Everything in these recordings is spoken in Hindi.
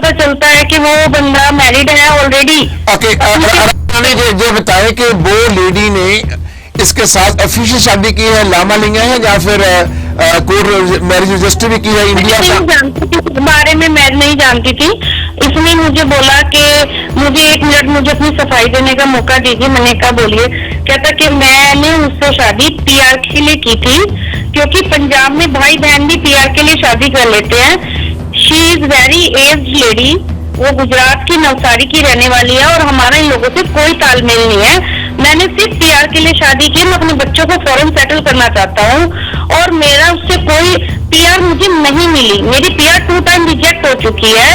पता चलता है कि वो बंदा मैरिड है ऑलरेडी। ओके, ये बताएं कि वो लेडी ने इसके साथ ऑफिशियल शादी की है, लामा लिंगा है, या फिर कोर्ट मैरिज रजिस्टर भी की है इंडिया का? नहीं जानती थी, इस बारे में मैं नहीं जानती थी। इसने मुझे बोला कि मुझे 1 मिनट मुझे अपनी सफाई देने का मौका दीजिए। मैंने कहा बोलिए। कहता कि मैंने उससे शादी पीआर के लिए की थी, क्योंकि पंजाब में भाई बहन भी पीआर के लिए शादी कर लेते हैं। She is very aged lady, वो गुजरात की नवसारी की रहने वाली है और हमारा इन लोगों से कोई तालमेल नहीं है। मैंने सिर्फ पीआर के लिए शादी की, मैं अपने बच्चों को फॉरेन सेटल करना चाहता हूँ और मेरा उससे कोई पीआर मुझे नहीं मिली। मेरी पीआर 2 टाइम रिजेक्ट हो चुकी है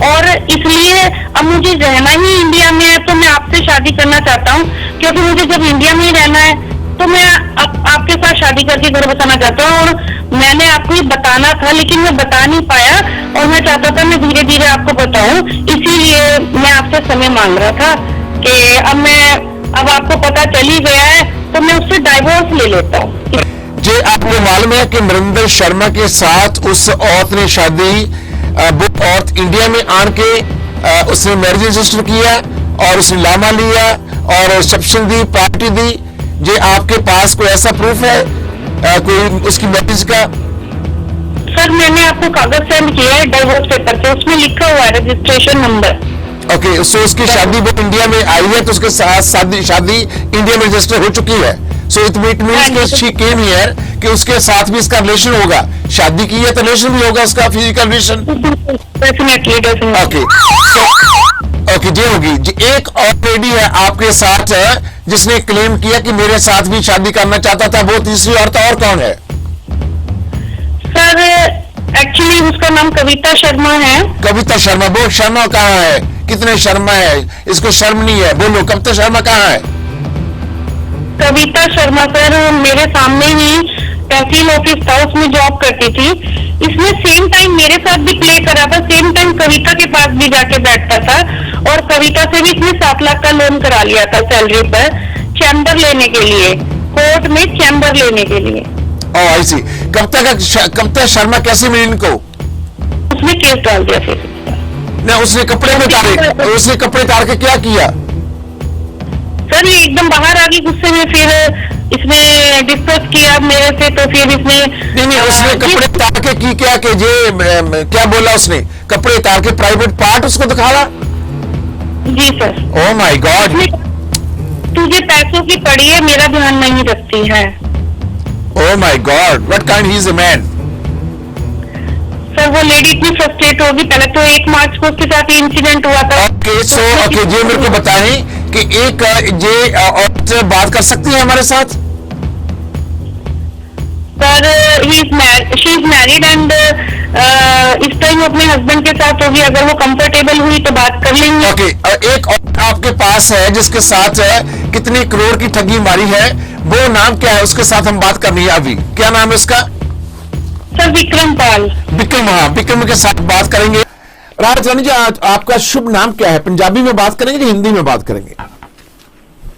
और इसलिए अब मुझे रहना ही इंडिया में है, तो मैं आपसे शादी करना चाहता हूँ, क्योंकि मुझे जब इंडिया में ही रहना है तो मैं आपके साथ शादी करके घर बसाना चाहता हूँ। और मैंने आपको ये बताना था लेकिन मैं बता नहीं पाया और मैं चाहता था मैं धीरे धीरे आपको बताऊं, इसीलिए मैं आपसे समय मांग रहा था कि अब आपको पता चल ही गया है तो मैं उससे डाइवोर्स ले लेता हूँ। जी, आपको मालूम है कि नरेंद्र शर्मा के साथ उस औरत ने शादी, वो औरत इंडिया में आन के उसने मैरिज रजिस्टर किया और उसने लामा लिया और रिसेप्शन दी, पार्टी दी। जी, आपके पास कोई ऐसा प्रूफ है कोई उसकी मैरिज का? सर मैंने आपको कागज सेंड किया है डाइवोर्स पेपर से, उसमें लिखा हुआ है रजिस्ट्रेशन नंबर। ओके, सो उसकी शादी वो इंडिया में आई है तो उसके साथ शादी इंडिया में रजिस्टर हो चुकी है। सो इट मीन्स कि शी केम हियर कि उसके साथ भी इसका रिलेशन होगा, शादी की है तो रिलेशन भी होगा उसका, फिजिकल रिलेशन। ओके जी, होगी जी। एक और लेडी है आपके साथ जिसने क्लेम किया कि मेरे साथ भी शादी करना चाहता था, वो तीसरी औरत और कौन है? सर एक्चुअली उसका नाम कविता शर्मा है। कविता शर्मा, वो शर्मा कहाँ है? कितने शर्मा है? इसको शर्म नहीं है? बोलो, कविता शर्मा कहाँ है? कविता शर्मा सर मेरे सामने ही तहसील ऑफिस था, उसमें जॉब करती थी। इसने सेम टाइम मेरे साथ भी प्ले करा था, सेम टाइम कविता के पास भी जाके बैठता था और कविता से भी इसने 7 लाख का लोन करा लिया था सैलरी पर, चैम्बर लेने के लिए, कोर्ट में चैम्बर लेने के लिए। ओह आई सी। कविता शर्मा कैसे मिली इनको? उसने केस डाल दिया फिर ना, उसने कपड़े में उतारे, उसने कपड़े उतार के क्या किया? सर ये एकदम बाहर आ गई गुस्से में, फिर इसने डिस्कस किया मेरे से, तो फिर इसने नहीं, उसने कपड़े उतार के की क्या कि जे क्या बोला उसने? कपड़े उतार के प्राइवेट पार्ट उसको दिखाया? जी सर। Oh my God. तुझे पैसों की पड़ी है, मेरा ध्यान नहीं रखती है। Oh my God, what kind he is a man? Sir वो लेडी इतनी फ्रस्ट्रेट होगी, पहले तो 1 मार्च को उसके साथ इंसिडेंट हुआ था। ओके, सो ओके जी, मेरे को बताएं कि एक ये औरत बात कर सकती है हमारे साथ? Sir she is married and इस टाइम अपने हस्बैंड के साथ होगी, अगर वो कंफर्टेबल हुई तो बात कर लेंगे। ओके, एक औरत आपके पास है जिसके साथ कितने करोड़ की ठगी मारी है, वो नाम क्या है? उसके साथ हम बात करनी है अभी। क्या नाम है उसका? सर विक्रम पाल। विक्रम, हाँ, विक्रम के साथ बात करेंगे। राजरानी जी, आपका शुभ नाम क्या है? पंजाबी में बात करेंगे कि हिंदी में बात करेंगे?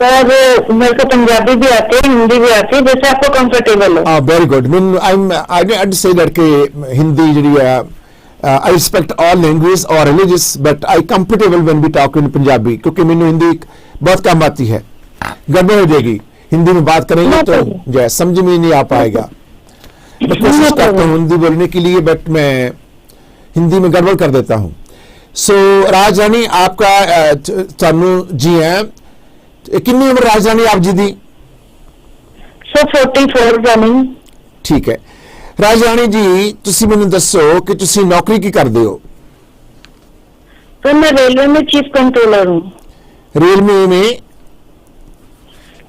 सर मेरे को पंजाबी भी आती है, हिंदी भी आती है, जैसे आपको कंफर्टेबल हो। Very good. I say that कि Hindi ji I respect all language और religious, but I comfortable when we talk in Punjabi, क्योंकि मैंने हिंदी बहुत कम आती है। गड़बड़ हो जाएगी, हिंदी में बात करेंगे तो जो समझ में नहीं आ पाएगा। मैं कोशिश करता हूँ हिंदी बोलने के लिए, बट मैं हिंदी में गड़बड़ कर देता हूँ। सो राजरानी, आपका चानू जी हैं, कितनी उम्र राजरानी आप जी दी? Sir 44 running. ठीक है राजरानी जी, तुसी मैंने दसो कि तुसी नौकरी की करदे हो? सर मैं रेलवे में चीफ कंट्रोलर हूँ। रेलवे में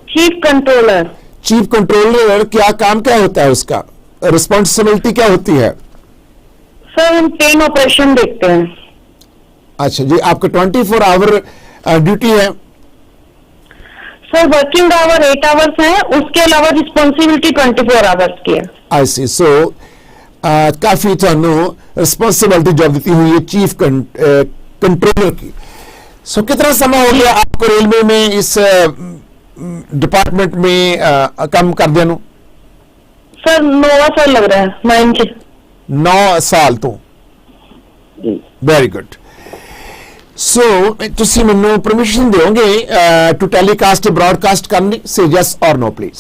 चीफ कंट्रोलर? चीफ कंट्रोलर क्या काम क्या होता है, उसका रिस्पॉन्सिबिलिटी क्या होती है? सर हम ट्रेन ऑपरेशन देखते हैं। अच्छा जी, आपका 24 आवर ड्यूटी है? सर वर्किंग आवर 8 आवर्स है, उसके अलावा रिस्पॉन्सिबिलिटी 24 आवर्स की है। आई सी। सो काफी थानू रिस्पॉन्सिबिलिटी जॉब देती हुई है चीफ कंट्रोलर की। सो कितना समय हो गया आपको रेलवे में इस डिपार्टमेंट में काम कर देनु? सर 9 साल लग रहा है। 9 साल तो वेरी गुड। ਸੋ ਤੁਸੀਂ ਮੈਨੂੰ ਪਰਮਿਸ਼ਨ ਦਿਓਗੇ ਟੂ ਟੈਲੀਕਾਸਟ ਬ੍ਰੌਡਕਾਸਟ ਕਰਨ ਦੀ? Say yes or no please.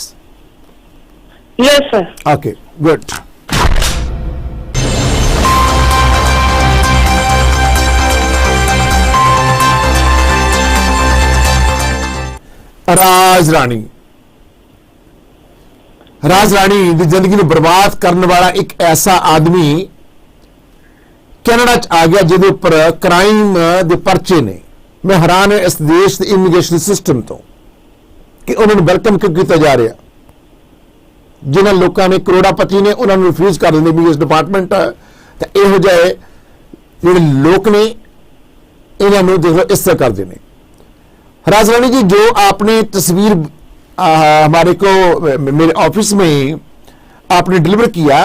Yes sir. Okay good. Raj Rani ਦੀ ਜ਼ਿੰਦਗੀ ਨੂੰ ਬਰਬਾਦ ਕਰਨ ਵਾਲਾ ਇੱਕ ਐਸਾ ਆਦਮੀ ਕੈਨੇਡਾ ਚ ਆ ਗਿਆ ਜਿਹਦੇ ਉੱਪਰ ਕ੍ਰਾਈਮ ਦੇ ਪਰਚੇ ਨੇ। ਮੈਂ ਹੈਰਾਨ ਹਾਂ ਇਸ ਦੇਸ਼ ਦੇ ਇਮੀਗ੍ਰੇਸ਼ਨ ਸਿਸਟਮ ਤੋਂ ਕਿ ਉਹਨਾਂ ਨੂੰ ਵੈਲਕਮ ਕਿਉਂ ਕੀਤਾ ਜਾ ਰਿਹਾ। ਜਿਨ੍ਹਾਂ ਲੋਕਾਂ ਨੇ ਕਰੋੜਾਪਤੀ ਨੇ ਉਹਨਾਂ ਨੂੰ ਰਿਫਿਊਜ਼ ਕਰ ਦਿੰਦੇ ਇਮੀਗ੍ਰੇਸ਼ਨ ਡਿਪਾਰਟਮੈਂਟ। ਤਾਂ ਇਹੋ ਜਿਹੇ ਜਿਹੜੇ ਲੋਕ ਨੇ ਇਹਨਾਂ ਨੂੰ ਦੇਖੋ इस तरह करते हैं। राजरानी जी, जो आपने तस्वीर हमारे को मेरे ऑफिस में आपने डिलीवर किया,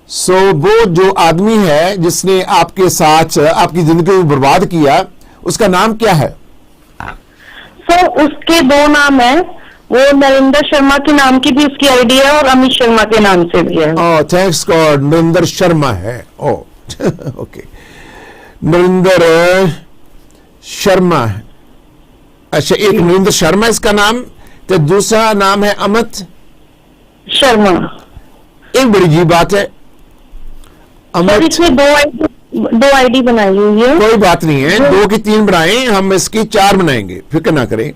सो वो जो आदमी है जिसने आपके साथ आपकी जिंदगी को बर्बाद किया, उसका नाम क्या है? सर उसके दो नाम है, वो नरेंद्र शर्मा के नाम की भी उसकी आईडी है और अमित शर्मा के नाम से भी है। Oh thanks god, Narendra Sharma है। ओह ओके, नरेंद्र शर्मा है। अच्छा, एक नरेंद्र शर्मा इसका नाम, तो दूसरा नाम है अमित शर्मा। एक बड़ी जी बात है। सर अमित, इसमें दो आईडी बनाई हुई है। कोई बात नहीं है, 2 की 3 बनाएं, हम इसकी 4 बनाएंगे, फिक्र ना करें।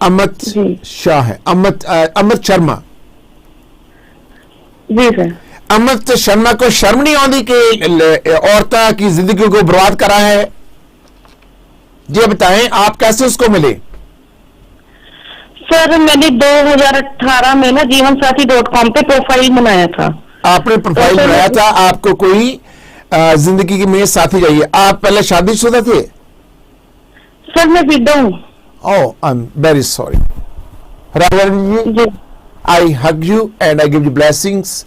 अमित जी। शाह है, अमित शर्मा। जी सर। अमित शर्मा को शर्म नहीं आती कि औरतों की जिंदगी को बर्बाद करा है? ये बताएं, आप कैसे उसको मिले? सर मैंने 2018 में ना जीवनसाथी.com पे प्रोफाइल बनाया था। आपने प्रोफाइल तो बनाया था, आपको कोई जिंदगी में साथी चाहिए। आप पहले शादीशुदा थे? सर मैं विडो हूँ। Oh, I am very sorry. Rajrani ji, जी I hug you and I give you blessings.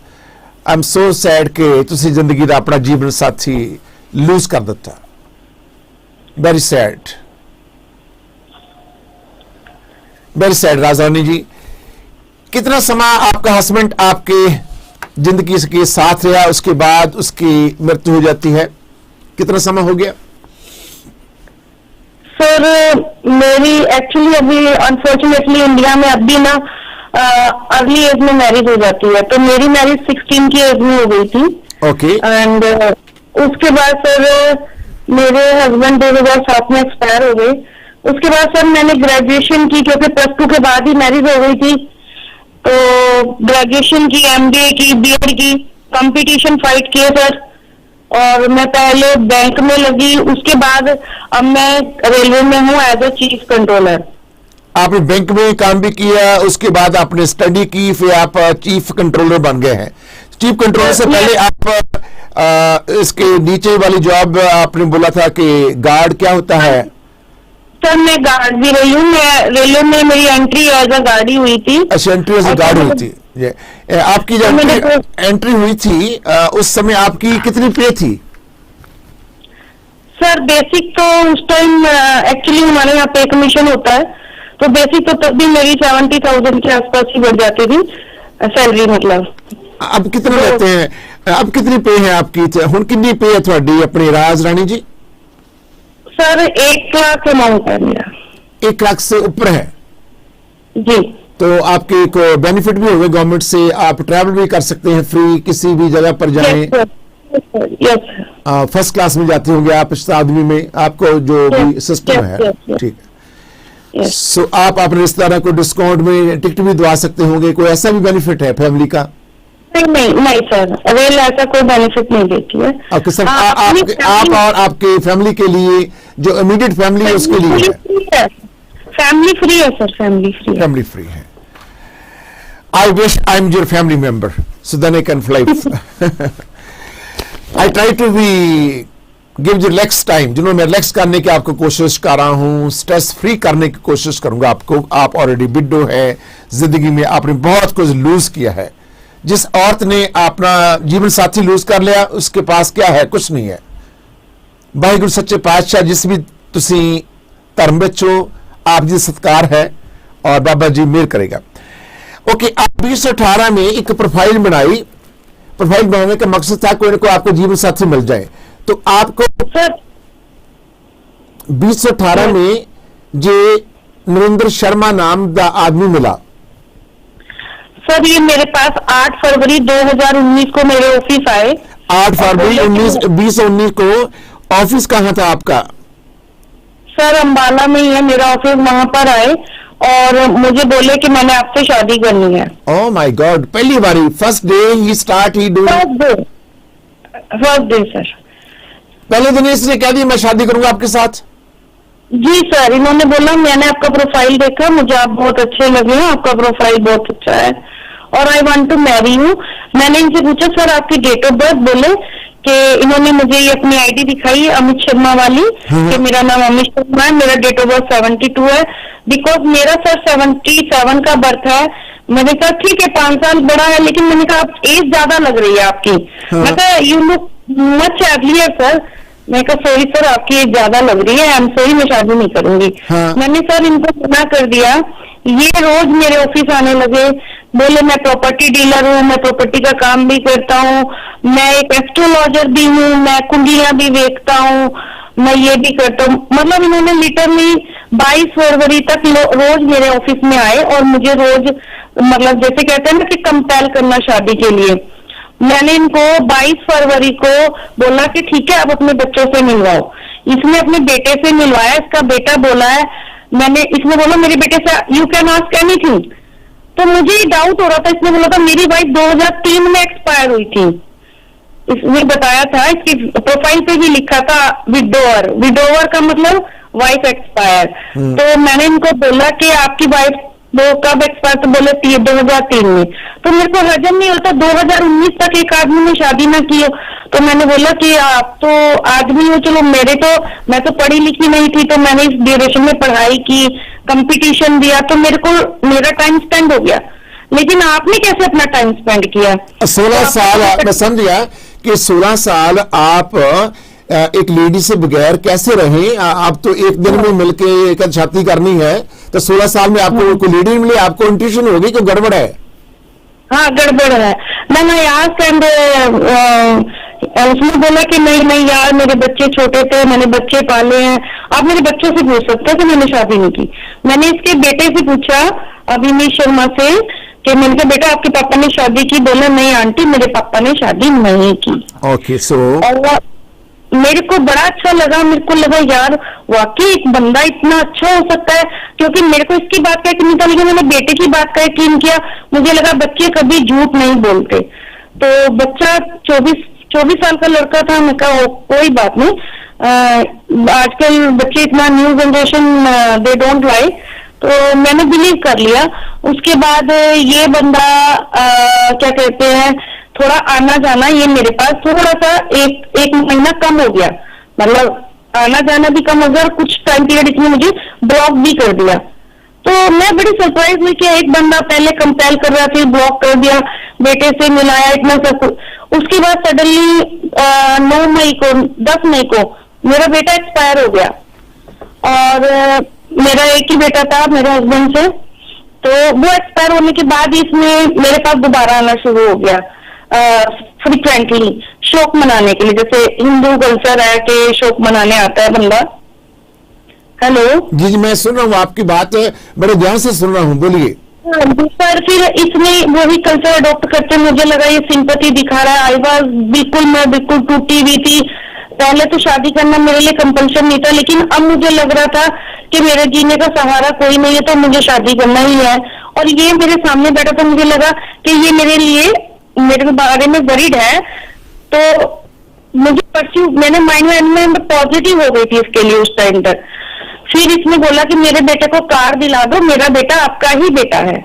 I am so sad कि तुसी जिंदगी का अपना जीवन साथी लूज कर दिता। Very sad, very sad. Rajrani ji, कितना समय आपका हस्बैंड आपके जिंदगी के साथ रहा, उसके बाद उसकी मृत्यु हो जाती है? कितना समय हो गया? सर मेरी एक्चुअली अभी अनफॉर्चुनेटली इंडिया में अभी ना अर्ली एज में मैरिज हो जाती है, तो मेरी मैरिज 16 की एज में हो गई थी। ओके। एंड उसके बाद सर मेरे हस्बैंड 2007 में एक्सपायर हो गए। उसके बाद सर मैंने ग्रेजुएशन की, क्योंकि +2 के बाद ही मैरिज हो गई थी, तो ग्रेजुएशन की, MBA की, BEd की, कंपटीशन फाइट किए सर। और मैं पहले बैंक में लगी, उसके बाद अब मैं रेलवे में हूँ एज ए चीफ कंट्रोलर। आपने बैंक में काम भी किया, उसके बाद आपने स्टडी की, फिर आप चीफ कंट्रोलर बन गए हैं। चीफ कंट्रोलर से पहले आप इसके नीचे वाली जॉब आपने बोला था कि गार्ड, क्या होता है? सर मैं गार्ड भी रही हूँ, मैं रेलवे में मेरी एंट्री एज अ गार्ड ही हुई थी। अच्छा, एंट्री एज अ गार्ड हुई थी। आपकी जब एंट्री हुई थी उस समय आपकी कितनी पे थी? सर बेसिक तो उस टाइम एक्चुअली हमारे यहाँ पे कमीशन होता है, तो बेसिक तो तब भी मेरी 70,000 के आसपास ही बढ़ जाती थी सैलरी। मतलब अब कितना लेते हैं? अब कितनी पे है आपकी? हुन कितनी पे है थोड़ी अपनी राजरानी जी? सर 1 लाख अमाउंट है मेरा। 1 लाख से ऊपर है जी। तो आपके को बेनिफिट भी होगा गवर्नमेंट से, आप ट्रैवल भी कर सकते हैं फ्री, किसी भी जगह पर जाएं। Yes sir. फर्स्ट क्लास में जाते होंगे आप इस आदमी में, आपको जो भी सिस्टम है, ठीक है। सो आप अपने रिश्तेदारों को डिस्काउंट में टिकट भी दवा सकते होंगे, कोई ऐसा भी बेनिफिट है फैमिली का? नहीं सर, रेल ऐसा कोई बेनिफिट नहीं देती है। ओके सर, आप और आपके फैमिली के लिए, जो इमीडिएट फैमिली है उसके लिए है? फैमिली फ्री है सर, फैमिली फ्री है। फैमिली फ्री है। I wish I am your family member, so then I can fly. I try to be give you relax time, जिन्होंने मैं रिलैक्स करने की आपको कोशिश कर रहा हूँ, स्ट्रेस फ्री करने की कोशिश करूंगा आपको। आप ऑलरेडी विडो है, जिंदगी में आपने बहुत कुछ लूज किया है। जिस औरत ने अपना जीवन साथी लूज कर लिया, उसके पास क्या है? कुछ नहीं है। वाहिगुरु सच्चे पातशाह, जिस भी तुसी धर्म विच हो, आप जी सत्कार है और बाबा जी मेहर करेगा। ओके, आप 2018 में एक प्रोफाइल बनाई। प्रोफाइल बनाने का मकसद था कोई ना कोई आपको जीवन साथी मिल जाए, तो आपको सर 2018 में जे नरेंद्र शर्मा नाम दा आदमी मिला। सर ये मेरे पास 8 फरवरी 2019 को मेरे ऑफिस आए। 8 फरवरी 2019 को। ऑफिस कहाँ था आपका? सर अंबाला में ही है मेरा ऑफिस। वहां पर आए और मुझे बोले कि मैंने आपसे शादी करनी है। ओह माय गॉड, पहली बारी, first day he start he do. First day sir. पहले दिन इसने कह दिया मैं शादी करूंगा आपके साथ? जी सर, इन्होंने बोला मैंने आपका प्रोफाइल देखा, मुझे आप बहुत अच्छे लगे हैं, आपका प्रोफाइल बहुत अच्छा है और I want to marry you. मैंने इनसे पूछा सर आपकी डेट ऑफ बर्थ, बोले कि इन्होंने मुझे ये अपनी आईडी दिखाई अमित शर्मा वाली कि मेरा नाम अमित शर्मा है, मेरा डेट ऑफ बर्थ 72 है। बिकॉज मेरा सर 77 का बर्थ है। मैंने कहा ठीक है 5 साल बड़ा है, लेकिन मैंने कहा आप एज ज्यादा लग रही है आपकी। मैं कहा you look much earlier sir. मैं कहा सॉरी सर आपकी एज ज्यादा लग रही है, आई एम सॉरी मैं शादी नहीं करूंगी। मैंने सर इनको मना कर दिया। ये रोज मेरे ऑफिस आने लगे, बोले मैं प्रॉपर्टी डीलर हूँ, मैं प्रॉपर्टी का काम भी करता हूँ, मैं एक एस्ट्रोलॉजर भी हूँ, मैं कुंडलियां भी देखता हूँ, मैं ये भी करता हूँ। मतलब इन्होंने लिटरली 22 फरवरी तक रोज मेरे ऑफिस में आए और मुझे रोज मतलब जैसे कहते हैं ना कि कंपेल करना शादी के लिए। मैंने इनको 22 फरवरी को बोला कि ठीक है आप अपने बच्चों से मिलवाओ। इसने अपने बेटे से मिलवाया। इसका बेटा बोला है, मैंने इसने बोला मेरे बेटे से यू कैन आस्क एनीथिंग। तो मुझे ही डाउट हो रहा था। इसने बोला था मेरी वाइफ 2003 में एक्सपायर हुई थी। इसने बताया था, इसकी प्रोफाइल पे भी लिखा था विडोवर। विडोवर का मतलब वाइफ एक्सपायर। तो मैंने इनको बोला कि आपकी वाइफ वो कब एक्सपायर, तो बोले 2003 में। तो मेरे को हजम नहीं होता 2019 तक एक आदमी ने शादी ना की हो। तो मैंने बोला कि आप तो आदमी हो, चलो मैं तो पढ़ी लिखी नहीं थी, तो मैंने इस ड्यूरेशन में पढ़ाई की, कंपटीशन दिया, तो मेरा टाइम स्पेंड हो गया। लेकिन आपने कैसे अपना टाइम स्पेंड किया? 16 साल। मैं समझ गया कि 16 साल आप एक लेडी से बगैर कैसे रहे। आप तो एक दिन में मिलके एक छाती करनी है, तो 16 साल में आपको कोई लेडी नहीं मिली, आपको इंट्यूशन होगी कि गड़बड़ है। हाँ गड़बड़ है। मैंने यार फ्रेंड उसने बोला कि नहीं यार मेरे बच्चे छोटे थे, मैंने बच्चे पाले हैं, आप मेरे बच्चों से पूछ सकते हैं कि मैंने शादी नहीं की। मैंने इसके बेटे से पूछा अभिनीत शर्मा से कि मैंने कहा बेटा आपके पापा ने शादी की? बोला नहीं आंटी मेरे पापा ने शादी नहीं की। ओके सो मेरे को बड़ा अच्छा लगा। मेरे को लगा यार वाकई एक बंदा इतना अच्छा हो सकता है, क्योंकि मेरे को इसकी बात का यकीन नहीं था, लेकिन मैंने बेटे की बात का यकीन किया। मुझे लगा बच्चे कभी झूठ नहीं बोलते। तो बच्चा 24 साल का लड़का था। मैं कहा कोई बात नहीं, आजकल बच्चे इतना new generation they don't lie. तो मैंने बिलीव कर लिया। उसके बाद ये बंदा क्या कहते हैं थोड़ा आना जाना, ये मेरे पास थोड़ा सा एक महीना कम हो गया, मतलब आना जाना भी कम हो गया और कुछ टाइम पीरियड इसने मुझे ब्लॉक भी कर दिया। तो मैं बड़ी सरप्राइज हुई कि एक बंदा पहले कंपेल कर रहा था, ब्लॉक कर दिया, बेटे से मिलाया, इतना सब कुछ। उसके बाद सडनली 9 मई को 10 मई को मेरा बेटा एक्सपायर हो गया। और मेरा एक ही बेटा था मेरे हस्बैंड से, तो वो एक्सपायर होने के बाद इसने मेरे पास दोबारा आना शुरू हो गया फ्रिक्वेंटली शोक मनाने के लिए। जैसे हिंदू कल्चर है कि शोक मनाने आता है बंदा। हेलो जी मैं सुन रहा हूँ, आपकी बात बड़े ध्यान से सुन रहा हूँ, बोलिए। सर फिर इसने वही कल्चर अडॉप्ट करते मुझे लगा ये सिंपैथी दिखा रहा है। मैं बिल्कुल टूटी हुई थी। पहले तो शादी करना मेरे लिए कंपल्शन नहीं था, लेकिन अब मुझे लग रहा था कि मेरे जीने का सहारा कोई नहीं है, तो मुझे शादी करना ही है। और ये मेरे सामने बैठा तो मुझे लगा कि ये मेरे बारे में वरीड है, तो मुझे मैंने माइंड में पॉजिटिव हो गई थी इसके लिए उस टाइम तक। फिर इसने बोला कि मेरे बेटे को कार दिला दो, मेरा बेटा आपका ही बेटा है।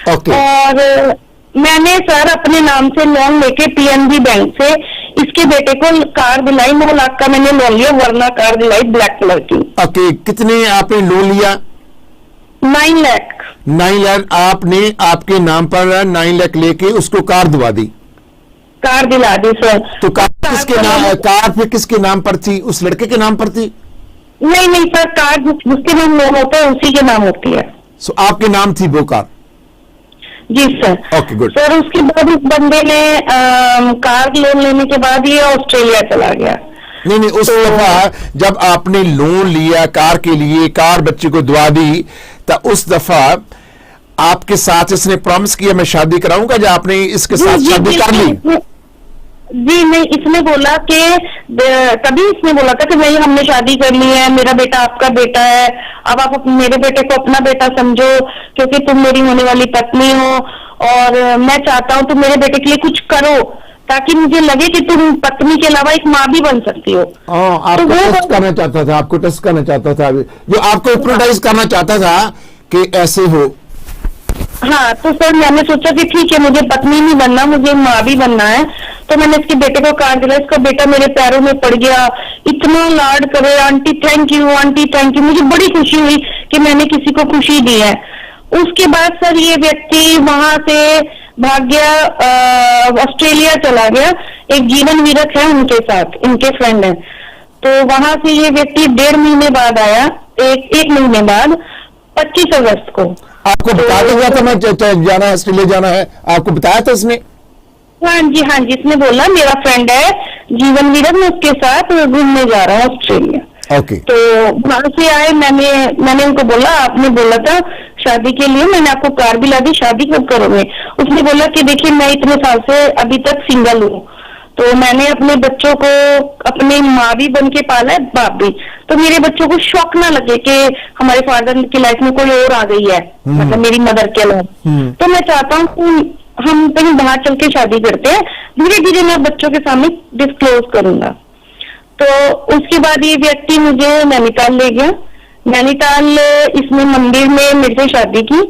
और मैंने सर अपने नाम से लोन लेके पीएनबी बैंक से इसके बेटे को कार दिलाई। 9 लाख का मैंने लोन लिया, वरना कार दिलाई ब्लैक कलर की। ओके, कितने आपने लोन लिया? 9 लाख। 9 लाख आपने आपके नाम पर 9 लाख लेके उसको कार दिला दी? कार दिला दी सर। तो कार फिर किसके नाम पर थी? उस लड़के के नाम पर थी? नहीं सर, कार जिसके नाम लोन होता है उसी के नाम होती है। सो आपके नाम थी वो कार? जी सर। Okay good. सर उसके बाद उस बंदे ने कार लोन लेने के बाद ये ऑस्ट्रेलिया चला गया। नहीं नहीं, उस दफा जब आपने लोन लिया कार के लिए, कार बच्चे को दुआ दी, तो उस दफा आपके साथ इसने प्रॉमिस किया मैं शादी कराऊंगा, या आपने इसके साथ शादी कर ली? जी नहीं, इसने बोला कि तभी इसने बोला था कि भाई हमने शादी कर ली है, मेरा बेटा आपका बेटा है, अब आप मेरे बेटे को अपना बेटा समझो क्योंकि तुम मेरी होने वाली पत्नी हो, और मैं चाहता हूँ तुम मेरे बेटे के लिए कुछ करो ताकि मुझे लगे कि तुम पत्नी के अलावा एक माँ भी बन सकती हो। आपको टेस्ट करना चाहता था, आपको टेस्ट करना चाहता था, जो आपको हिप्नोटाइज करना चाहता था कि ऐसे हो। हाँ, तो सर मैंने सोचा कि ठीक है, मुझे पत्नी नहीं बनना, मुझे माँ भी बनना है। तो मैंने इसके बेटे को कार दिला, इसका बेटा मेरे पैरों में पड़ गया, इतना लाड करे, aunty thank you, aunty thank you. मुझे बड़ी खुशी हुई कि मैंने किसी को खुशी दी है। उसके बाद सर ये व्यक्ति वहां से भाग गया, ऑस्ट्रेलिया चला गया, एक जीवन वीरक है उनके साथ, इनके फ्रेंड है। तो वहां से ये व्यक्ति 1.5 महीने बाद आया, एक महीने बाद 25 अगस्त को। आपको बता दिया था मैं जाना है, ऑस्ट्रेलिया जाना है, आपको बताया था इसने? हाँ जी, इसने बोला मेरा फ्रेंड है जीवन वीरक, मैं उसके साथ घूमने जा रहा हूँ ऑस्ट्रेलिया। ओके। तो वहां से आए, मैंने उनको बोला आपने बोला था शादी के लिए, मैंने आपको कार भी ला दी, शादी कब करोगे? उसने बोला कि देखिए मैं इतने साल से अभी तक सिंगल हूँ, तो मैंने अपने बच्चों को अपनी माँ भी बन के पाला है, बाप भी। तो मेरे बच्चों को शौक ना लगे कि हमारे फादर की लाइफ में कोई और आ गई है, मतलब मेरी मदर के अलावा। तो मैं चाहता हूँ कि हम कहीं बाहर चल के शादी करते हैं, धीरे धीरे मैं बच्चों के सामने डिस्क्लोज करूंगा। तो उसके बाद ये व्यक्ति मुझे नैनीताल ले गया। नैनीताल इसने मंदिर में मेरे से शादी की,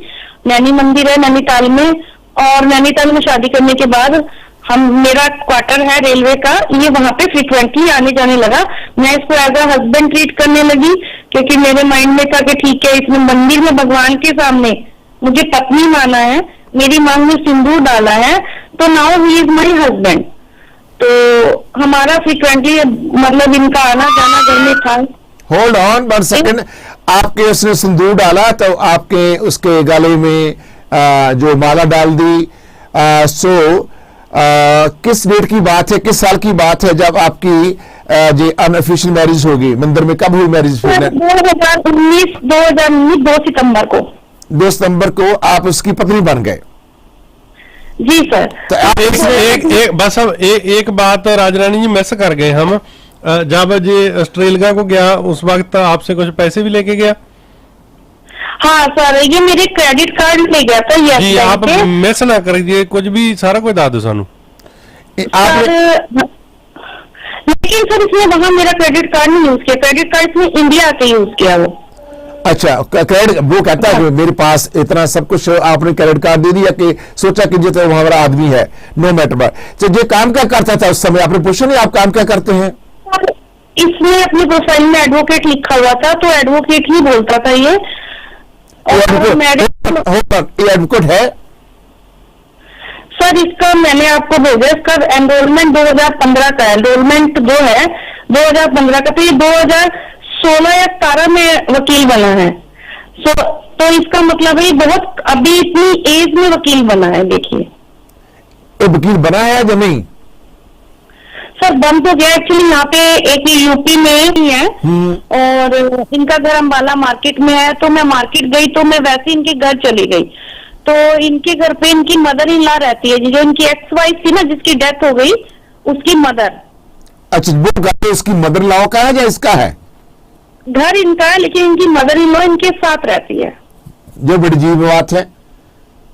नैनी मंदिर है नैनीताल में, और नैनीताल में शादी करने के बाद मेरा क्वार्टर है रेलवे का, ये वहां पे फ्रिक्वेंटली आने जाने लगा। मैं इसको एज अ हस्बैंड ट्रीट करने लगी क्योंकि मेरे माइंड में था कि ठीक है, इसने मंदिर में भगवान के सामने मुझे पत्नी माना है, मेरी मांग में सिंदूर डाला है, तो now he is my husband. तो हमारा फ्रिक्वेंटली मतलब इनका आना जाना घर में था। होल्ड ऑन 1 सेकेंड, आपके उसने सिंदूर डाला तो आपके उसके गले में जो माला डाल दी, किस डेट की बात है, किस साल की बात है जब आपकी जो अनऑफिशियल मैरिज होगी? मंदिर में कब हुई मैरिज? 2019 2 सितंबर को। 2 सितंबर को आप उसकी पत्नी बन गए? जी सर। तो एक बस अब एक बात राजरानी जी मिस कर गए हम। जब जी ऑस्ट्रेलिया को गया उस वक्त आपसे कुछ पैसे भी लेके गया? हाँ सर, ये मेरे क्रेडिट कार्ड ले गया था। यस जी, आप मिस ना करिए, कुछ भी सारा कुछ बता दो सानू। लेकिन सर इसने वहां मेरा क्रेडिट कार्ड नहीं यूज किया, क्रेडिट कार्ड इसने इंडिया के यूज किया वो। अच्छा, क्रेडिट वो कहता है मेरे पास इतना सब कुछ, आपने क्रेडिट कार्ड दे दिया कि सोचा कि जो हमारा आदमी है, नो मैटर बट। तो जो काम क्या करता था उस समय, आपने पूछा नहीं आप काम क्या करते हैं? इसने अपनी प्रोफाइल में एडवोकेट लिखा हुआ था, तो एडवोकेट ही बोलता था ये। एडवोकेट है सर, इसका मैंने आपको भेजा, इसका एनरोलमेंट 2015 का है, एनरोलमेंट जो है 2015 का, तो ये 2016 या 17 में वकील बना है। तो इसका मतलब है बहुत अभी इतनी एज में वकील बना है। देखिए ये वकील बना है या नहीं? सर बन तो गया, एक्चुअली यहाँ पे एक यूपी में ही है और इनका घर अम्बाला मार्केट में है। तो मैं मार्केट गई तो मैं वैसे इनके घर चली गई, तो इनके घर पे इनकी मदर इन लॉ रहती है, जो इनकी एक्स वाइफ थी ना जिसकी डेथ हो गई, उसकी मदर। अच्छा, वो घर उसकी मदर लॉ का है या इसका है? घर इनका है लेकिन इनकी मदर इन लॉ इनके साथ रहती है। जो बड़ी अजीब बात है,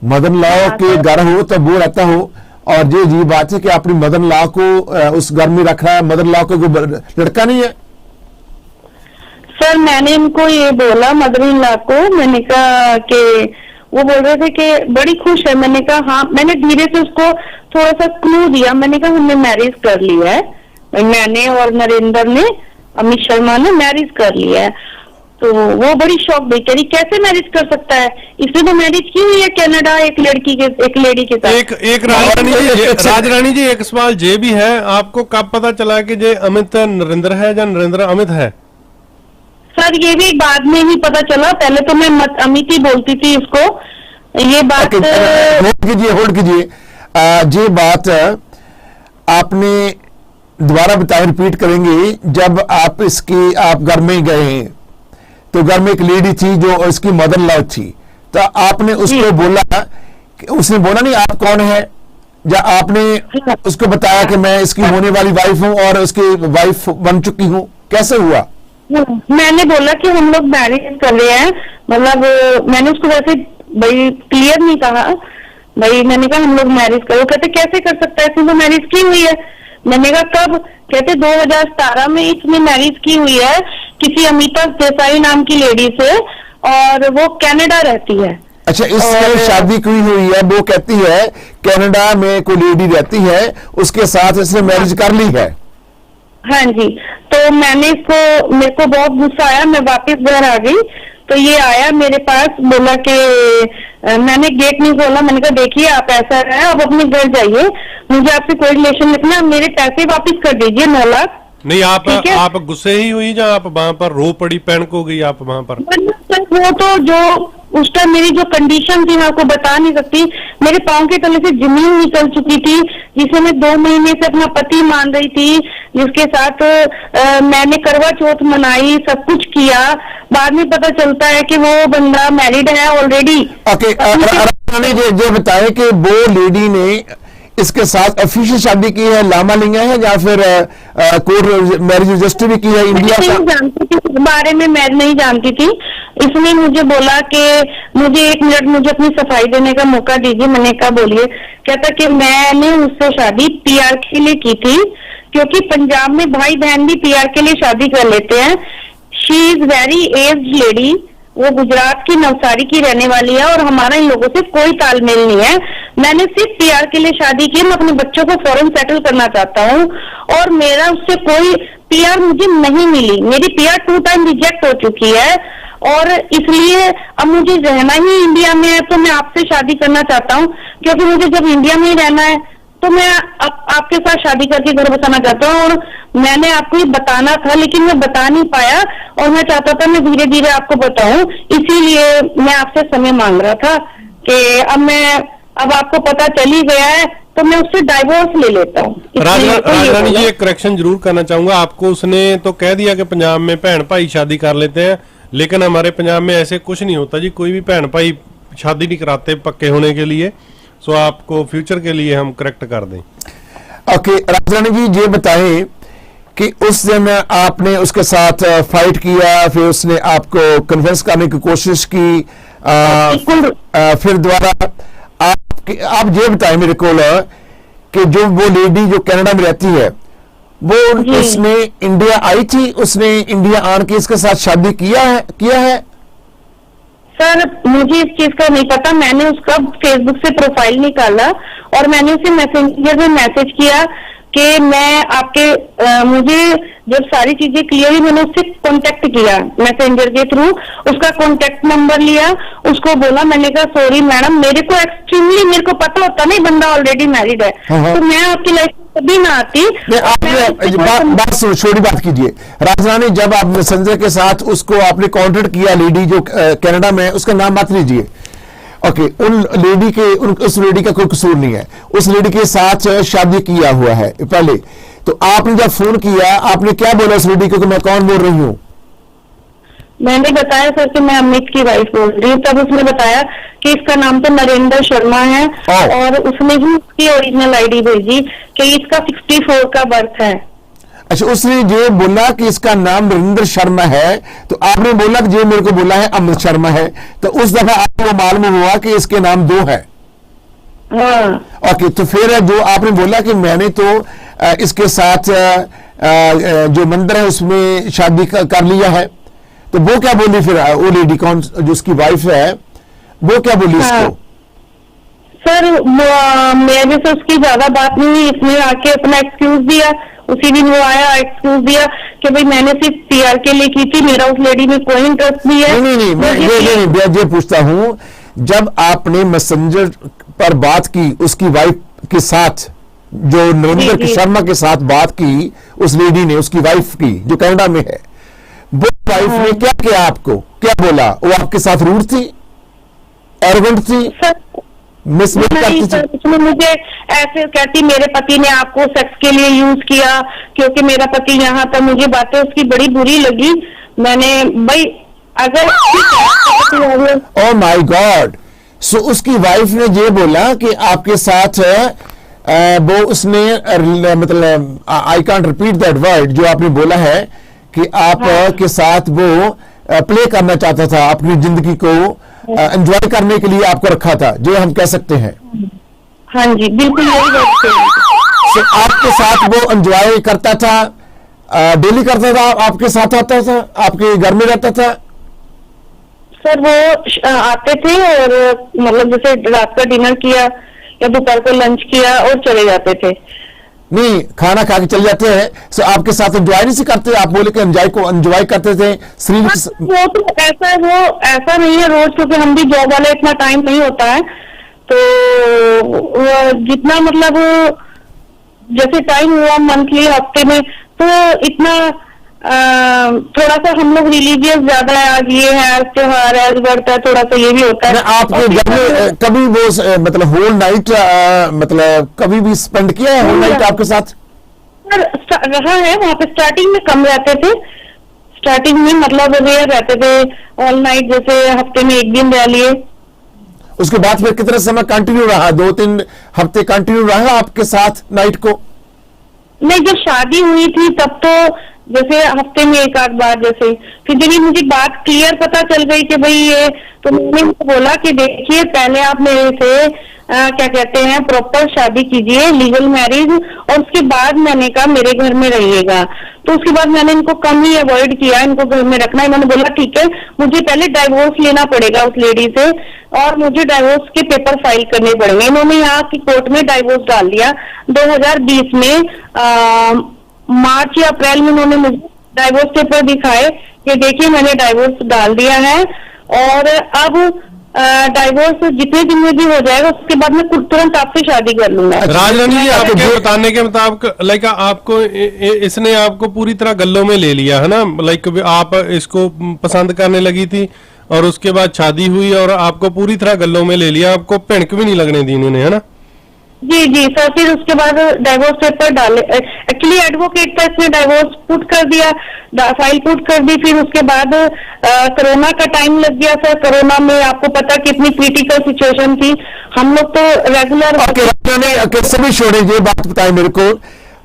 मदर लॉ के घर हो तो वो रहता हो, और जो अजीब बात है कि अपनी मदर लॉ को उस घर में रख रहा है। मदर लॉ को कोई लड़का नहीं है? सर मैंने इनको ये बोला मदर इन लॉ को, मैंने कहा कि वो बोल रहे थे कि बड़ी खुश है। मैंने कहा हाँ, मैंने धीरे से उसको थोड़ा सा क्लू दिया, मैंने कहा हमने मैरिज कर लिया है, मैंने और नरेंद्र ने, अमित शर्मा ने मैरिज कर लिया है। तो वो बड़ी शौक गई, कह रही कैसे मैरिज कर सकता है, इसने तो मैरिज की हुई है कनाडा एक लेडी के साथ। एक राजरानी जी एक सवाल ये भी है, आपको कब पता चला कि ये अमित नरेंद्र है या नरेंद्र अमित है? सर ये भी बाद में ही पता चला, पहले तो मैं अमित ही बोलती थी इसको। ये बात होल्ड कीजिए ये बात आपने दोबारा बताएं, रिपीट करेंगे। जब आप घर में गए तो घर में एक लेडी थी जो इसकी मदर लॉ थी, तो आपने उसको बोला, उसने बोला नहीं आप कौन है, या आपने उसको बताया कि मैं इसकी होने वाली वाइफ हूं और उसकी वाइफ बन चुकी हूं, कैसे हुआ? मैंने बोला कि हम लोग मैरिज कर रहे हैं, मतलब मैंने उसको वैसे भाई क्लियर नहीं कहा, भाई मैंने कहा हम लोग मैरिज करो। कहते कैसे कर सकता है, इसने तो मैरिज की हुई है। मैंने कहा कब? कहते 2017 में इसने मैरिज की हुई है किसी अमिता देसाई नाम की लेडी से, और वो कनाडा रहती है। अच्छा, इससे शादी की हुई है, वो कहती है कनाडा में कोई लेडी रहती है, उसके साथ इसने मैरिज कर ली है। हाँ जी, तो मेरे को बहुत गुस्सा आया, मैं वापस घर आ गई। तो ये आया मेरे पास, बोला कि मैंने गेट नहीं खोला, मैंने कहा देखिए आप ऐसा है, आप अपने घर जाइए, मुझे आपसे कोई रिलेशन रखना, मेरे पैसे वापस कर दीजिए 9 लाख। नहीं, आप गुस्से ही हुई या आप वहां पर रो पड़ी, पैनिक हो गई आप वहां पर? वो तो जो उस टाइम मेरी जो कंडीशन थी मैं आपको बता नहीं सकती। मेरे पाँव के तले से जमीन निकल चुकी थी, जिसे मैं 2 महीने से अपना पति मान रही थी, जिसके साथ मैंने करवा चौथ मनाई, सब कुछ किया। बाद में पता चलता है कि वो बंदा मैरिड है ऑलरेडी। ओके, ये बताएं कि वो लेडी ने इसके साथ ऑफिशियल शादी की है, लामा लिया है, या फिर कोर्ट मैरिज रजिस्ट्री भी की है इंडिया का? नहीं जानती थी, इस बारे में मैं नहीं जानती थी। इसने मुझे बोला कि मुझे 1 मिनट मुझे अपनी सफाई देने का मौका दीजिए। मैंने कहा बोलिए। कहता कि मैंने उससे शादी पीआर के लिए की थी, क्योंकि पंजाब में भाई बहन भी पीआर के लिए शादी कर लेते हैं। She is very aged lady, वो गुजरात की नवसारी की रहने वाली है, और हमारा इन लोगों से कोई तालमेल नहीं है। मैंने सिर्फ पीआर के लिए शादी की, मैं अपने बच्चों को फॉरेन सेटल करना चाहता हूँ, और मेरा उससे कोई पीआर मुझे नहीं मिली। मेरी पीआर 2 टाइम रिजेक्ट हो चुकी है, और इसलिए अब मुझे रहना ही इंडिया में है। तो मैं आपसे शादी करना चाहता हूँ, क्योंकि मुझे जब इंडिया में ही रहना है तो मैं आपके साथ शादी करके घर बसाना चाहता हूँ। और मैंने आपको ये बताना था, लेकिन मैं बता नहीं पाया, और मैं चाहता था मैं धीरे धीरे आपको बताऊं, इसीलिए मैं आपसे समय मांग रहा था कि अब आपको पता चल ही गया है तो मैं उससे डाइवोर्स ले लेता हूँ। राजरानी जी, एक करेक्शन जरूर करना चाहूंगा आपको। उसने तो कह दिया कि पंजाब में बहन भाई शादी कर लेते हैं, लेकिन हमारे पंजाब में ऐसे कुछ नहीं होता जी, कोई भी बहन भाई शादी नहीं कराते पक्के होने के लिए। सो आपको फ्यूचर के लिए हम करेक्ट कर दें। ओके, राजरानी जी ये बताएं कि उस दिन आपने उसके साथ फाइट किया, फिर उसने आपको कन्विंस करने की कोशिश की, फिर दोबारा आप ये बताएं मेरे को कि जो वो लेडी जो कनाडा में रहती है, वो उसने इंडिया आई थी, उसने इंडिया आन के इसके साथ शादी किया है? सर मुझे इस चीज का नहीं पता, मैंने उसका फेसबुक से प्रोफाइल निकाला और मैंने उसे मैसेंजर में मैसेज किया कि मैं आपके मुझे जब सारी चीजें क्लियर हुई, मैंने उससे कांटेक्ट किया मैसेंजर के थ्रू, उसका कांटेक्ट नंबर लिया, उसको बोला, मैंने कहा सॉरी मैडम, मेरे को पता होता नहीं बंदा ऑलरेडी मैरिड है, तो मैं आपकी लाइफ कभी ना आती। बात छोटी बात कीजिए राजरानी, जब आप मैसेंजर के साथ उसको आपने कांटेक्ट किया, लेडी जो कनाडा में, उसका नाम मत लीजिए। ओके, उस लेडी का कोई कसूर नहीं है, उस लेडी के साथ शादी किया हुआ है पहले। तो आपने जब फोन किया, आपने क्या बोला उस लेडी को कि मैं कौन बोल रही हूँ? मैंने बताया सर कि मैं अमित की वाइफ बोल रही हूँ। तब उसने बताया कि इसका नाम तो नरेंद्र शर्मा है, और उसने भी उसकी ओरिजिनल आईडी भेजी कि इसका 64 का बर्थ है। अच्छा, उसने ये बोला कि इसका नाम नरेंद्र शर्मा है, तो आपने बोला कि ये मेरे को बोला है अमित शर्मा है, तो उस दफा आपको मालूम हुआ कि इसके नाम 2 है। हाँ। ओके, तो फिर जो आपने बोला कि मैंने तो इसके साथ जो मंदिर है उसमें शादी कर लिया है, तो वो क्या बोली फिर वो लेडी, कौन जो उसकी वाइफ है, वो क्या बोली? हाँ। इसको सर मेरे से उसकी ज्यादा बात नहीं हुई, इसने आके अपना एक्सक्यूज दिया, उसी दिन वो आया एक्सक्यूज दिया कि भाई मैंने सिर्फ पीआर के लिए की थी, मेरा उस लेडी में कोई इंटरेस्ट नहीं है। नहीं, मैं ये पूछता हूँ, जब आपने मैसेंजर पर बात की उसकी वाइफ के साथ, जो नरेंद्र शर्मा के साथ बात की उस लेडी ने, उसकी वाइफ की जो कनाडा में है, वो वाइफ ने क्या किया, आपको क्या बोला? वो आपके साथ रूड थी, एरोगेंट थी? मिसबिहेव नहीं करती सर, थी? उसमें मुझे ऐसे कहती मेरे पति ने आपको सेक्स के लिए यूज किया क्योंकि मेरा पति यहाँ था। मुझे बातें उसकी बड़ी बुरी लगी। मैंने भाई अगर ओह माय गॉड। सो उसकी वाइफ ने ये बोला कि आपके साथ वो उसने मतलब I can't repeat that word जो आपने बोला है कि आप के साथ वो प्ले करना चाहता था, अपनी जिंदगी को एंजॉय करने के लिए आपको रखा था, जो हम कह सकते हैं। हाँ जी, बिल्कुल यही बात है। So, आपके साथ वो एंजॉय करता था, डेली करता था, आपके साथ आता था, आपके घर में रहता था? सर वो आते थे और मतलब जैसे रात का डिनर किया या दोपहर को लंच किया और चले जाते थे। नहीं, खाना खा के चले जाते हैं। सो आपके साथ एंजॉय नहीं से करते? आप बोले कि एंजॉय करते थे श्रीलंका। वो तो ऐसा नहीं है रोज, क्योंकि हम भी जॉब वाले, इतना टाइम नहीं होता है। तो जितना मतलब जैसे टाइम हुआ मंथली, हफ्ते में, तो इतना थोड़ा सा हम लोग रिलीजियस ज्यादा है। आज ये है, आज त्योहार है, आज व्रत है, थोड़ा सा ये भी होता है। आपके घर में कभी वो मतलब होल नाइट मतलब कभी भी स्पेंड किया है होल नाइट आपके साथ? रहा है, वहाँ पे स्टार्टिंग में कम रहते थे। स्टार्टिंग में मतलब रेयर रहते थे ऑल नाइट, जैसे हफ्ते में एक दिन रह लिए। उसके बाद फिर कितना समय कंटिन्यू रहा? 2-3 हफ्ते कंटिन्यू रहा आपके साथ नाइट को? नहीं, जब शादी हुई थी तब तो जैसे हफ्ते में एक आध बार जैसे। फिर जब ये मुझे बात क्लियर पता चल गई कि भाई ये, तो मैंने बोला कि देखिए पहले आप मेरे से क्या कहते हैं प्रॉपर शादी कीजिए, लीगल मैरिज, और उसके बाद मैंने कहा मेरे घर में रहिएगा। तो उसके बाद मैंने इनको कम ही अवॉइड किया, इनको घर में रखना। मैंने बोला ठीक है, मुझे पहले डाइवोर्स लेना पड़ेगा उस लेडी से और मुझे डाइवोर्स के पेपर फाइल करने पड़ेंगे। इन्होंने यहाँ की कोर्ट में डाइवोर्स डाल दिया 2020 में। मार्च या अप्रैल में उन्होंने मुझे डाइवोर्स पेपर दिखाए कि देखिए मैंने डाइवोर्स डाल दिया है, और अब डाइवोर्स जितने दिन में भी हो जाएगा उसके बाद मैं तुरंत आपसे शादी कर लूंगा। राजरानी जी, आपके बताने के मुताबिक लाइक आपको इसने आपको पूरी तरह गल्लों में ले लिया है ना? लाइक आप इसको पसंद करने लगी थी और उसके बाद शादी हुई और आपको पूरी तरह गल्लों में ले लिया, आपको भिनक भी नहीं लगने दी इन्होंने, है ना? जी जी सर। फिर उसके बाद डाइवोर्स पेपर डाले, एक्चुअली एडवोकेट का इसने डाइवोर्स पुट कर दिया, फाइल पुट कर दी। फिर उसके बाद कोरोना का टाइम लग गया सर। कोरोना में आपको पता कितनी क्रिटिकल सिचुएशन थी, हम लोग तो रेगुलर सभी छोड़े। ये बात बताएं मेरे को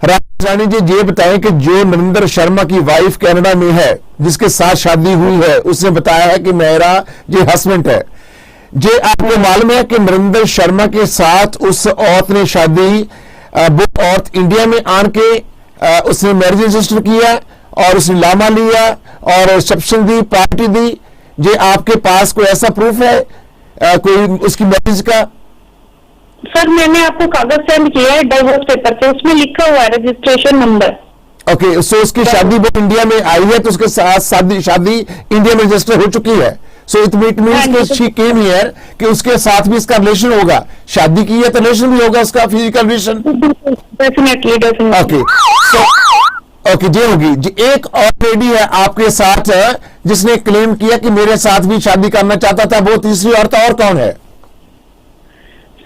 रानी जी, ये बताएं कि जो नरेंद्र शर्मा की वाइफ कनाडा में है, जिसके साथ शादी हुई है, उसने बताया है कि मेरा ये हस्बैंड है। जे आपको मालूम है कि नरेंद्र शर्मा के साथ उस औरत ने शादी, वो औरत इंडिया में आन के उसने मैरिज रजिस्टर किया और उसने लामा लिया और रिसेप्शन दी, पार्टी दी। जे आपके पास कोई ऐसा प्रूफ है कोई उसकी मैरिज का? सर मैंने आपको कागज सेंड किया है डाइवोर्स पेपर पे, उसमें लिखा हुआ है रजिस्ट्रेशन नंबर। ओके, सो उसकी शादी वो इंडिया में आई है, तो उसके साथ शादी इंडिया में रजिस्टर हो चुकी है। सो इट मीन्स कि शी केम हियर कि उसके साथ भी इसका रिलेशन होगा। शादी की है तो रिलेशन भी होगा, उसका physical relation. Definitely okay, so okay जी होगी जी। एक और लेडी है आपके साथ जिसने क्लेम किया कि मेरे साथ भी शादी करना चाहता था, वो तीसरी औरत और कौन है?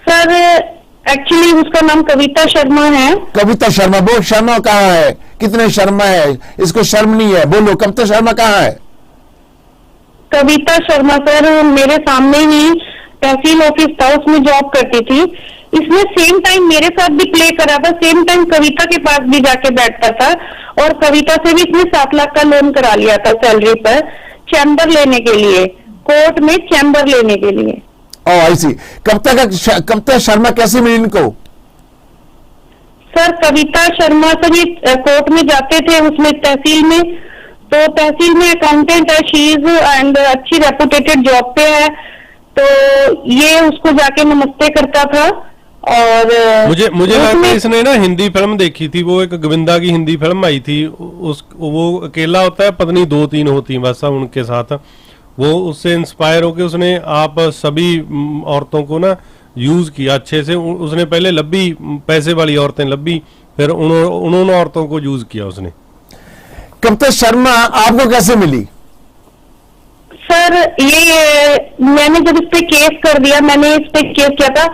सर एक्चुअली उसका नाम कविता शर्मा है। कविता शर्मा, वो शर्मा कहाँ है? कितने शर्मा है? इसको शर्म नहीं है? बोलो, कविता शर्मा कहाँ है? कविता शर्मा सर मेरे सामने ही तहसील ऑफिस था, उसमें जॉब करती थी। इसने सेम टाइम मेरे साथ भी प्ले करा था, सेम टाइम कविता के पास भी जाके बैठता था, और कविता से भी इसने 7 लाख का लोन करा लिया था सैलरी पर, चैम्बर लेने के लिए, कोर्ट में चैम्बर लेने के लिए। ओह आई सी। कविता शर्मा कैसे मिली इनको? सर कविता शर्मा से भी कोर्ट में जाते थे, उसमें तहसील में, तो तहसील में अकाउंटेंट है शी इज, एंड अच्छी रेपुटेटेड जॉब पे है। तो ये उसको जाके नमस्ते करता था। और मुझे लगता है इसने ना हिंदी फिल्म देखी थी, वो एक गोविंदा की हिंदी फिल्म आई थी, वो अकेला होता है, पत्नी 2-3 होती है बस उनके साथ। वो उससे इंस्पायर होके उसने आप सभी औरतों को ना यूज किया अच्छे से। उसने पहले लब्बी, पैसे वाली औरतें लब्बी, फिर उन्होंने औरतों को यूज किया उसने। कविता शर्मा आपको कैसे मिली? सर मैंने जब इस पे केस कर दिया, मैंने इस पे केस किया था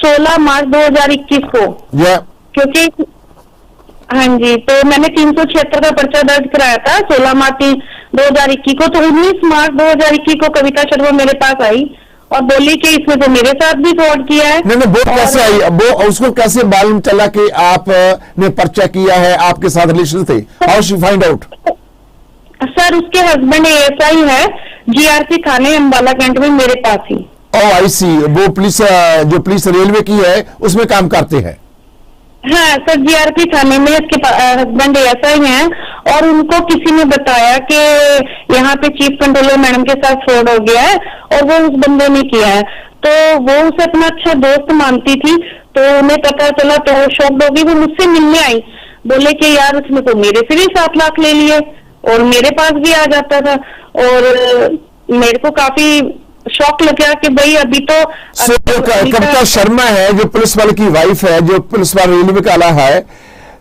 16 मार्च 2021 को, या क्योंकि हाँ जी, तो मैंने 376 का पर्चा दर्ज कराया था 16 मार्च 2021 को। तो 19 मार्च 2021 को कविता शर्मा मेरे पास आई और बोली कि इसने तो मेरे साथ भी फ्रॉड किया है। नहीं वो कैसे आई, वो उसको कैसे मालूम चला कि आप ने पर्चा किया है, आपके साथ रिलेशन थे? How she find out? Sir उसके हस्बैंड एएसआई है जीआरपी थाने अम्बाला कैंट में, मेरे पास ही। ओह आई सी, वो पुलिस जो पुलिस रेलवे की है उसमें काम करते हैं। हाँ सर, जीआरपी थाने में इसके हस्बैंड एएसआई हैं और उनको किसी ने बताया कि यहाँ पे चीफ कंट्रोलर मैडम के साथ फ्रॉड हो गया है और वो उस बंदे ने किया है। तो वो उसे अपना अच्छा दोस्त मानती थी, तो उन्हें पता चला तो वो शॉक्ड हो गई। वो मुझसे मिलने आई, बोले कि यार उसने तो मेरे से भी 7 लाख ले लिए और मेरे पास भी आ जाता था। और मेरे को काफी शौक लगा कि भाई अभी तो कविता शर्मा है जो पुलिस वाले की वाइफ है, जो पुलिस वाले रेलवे का आला है,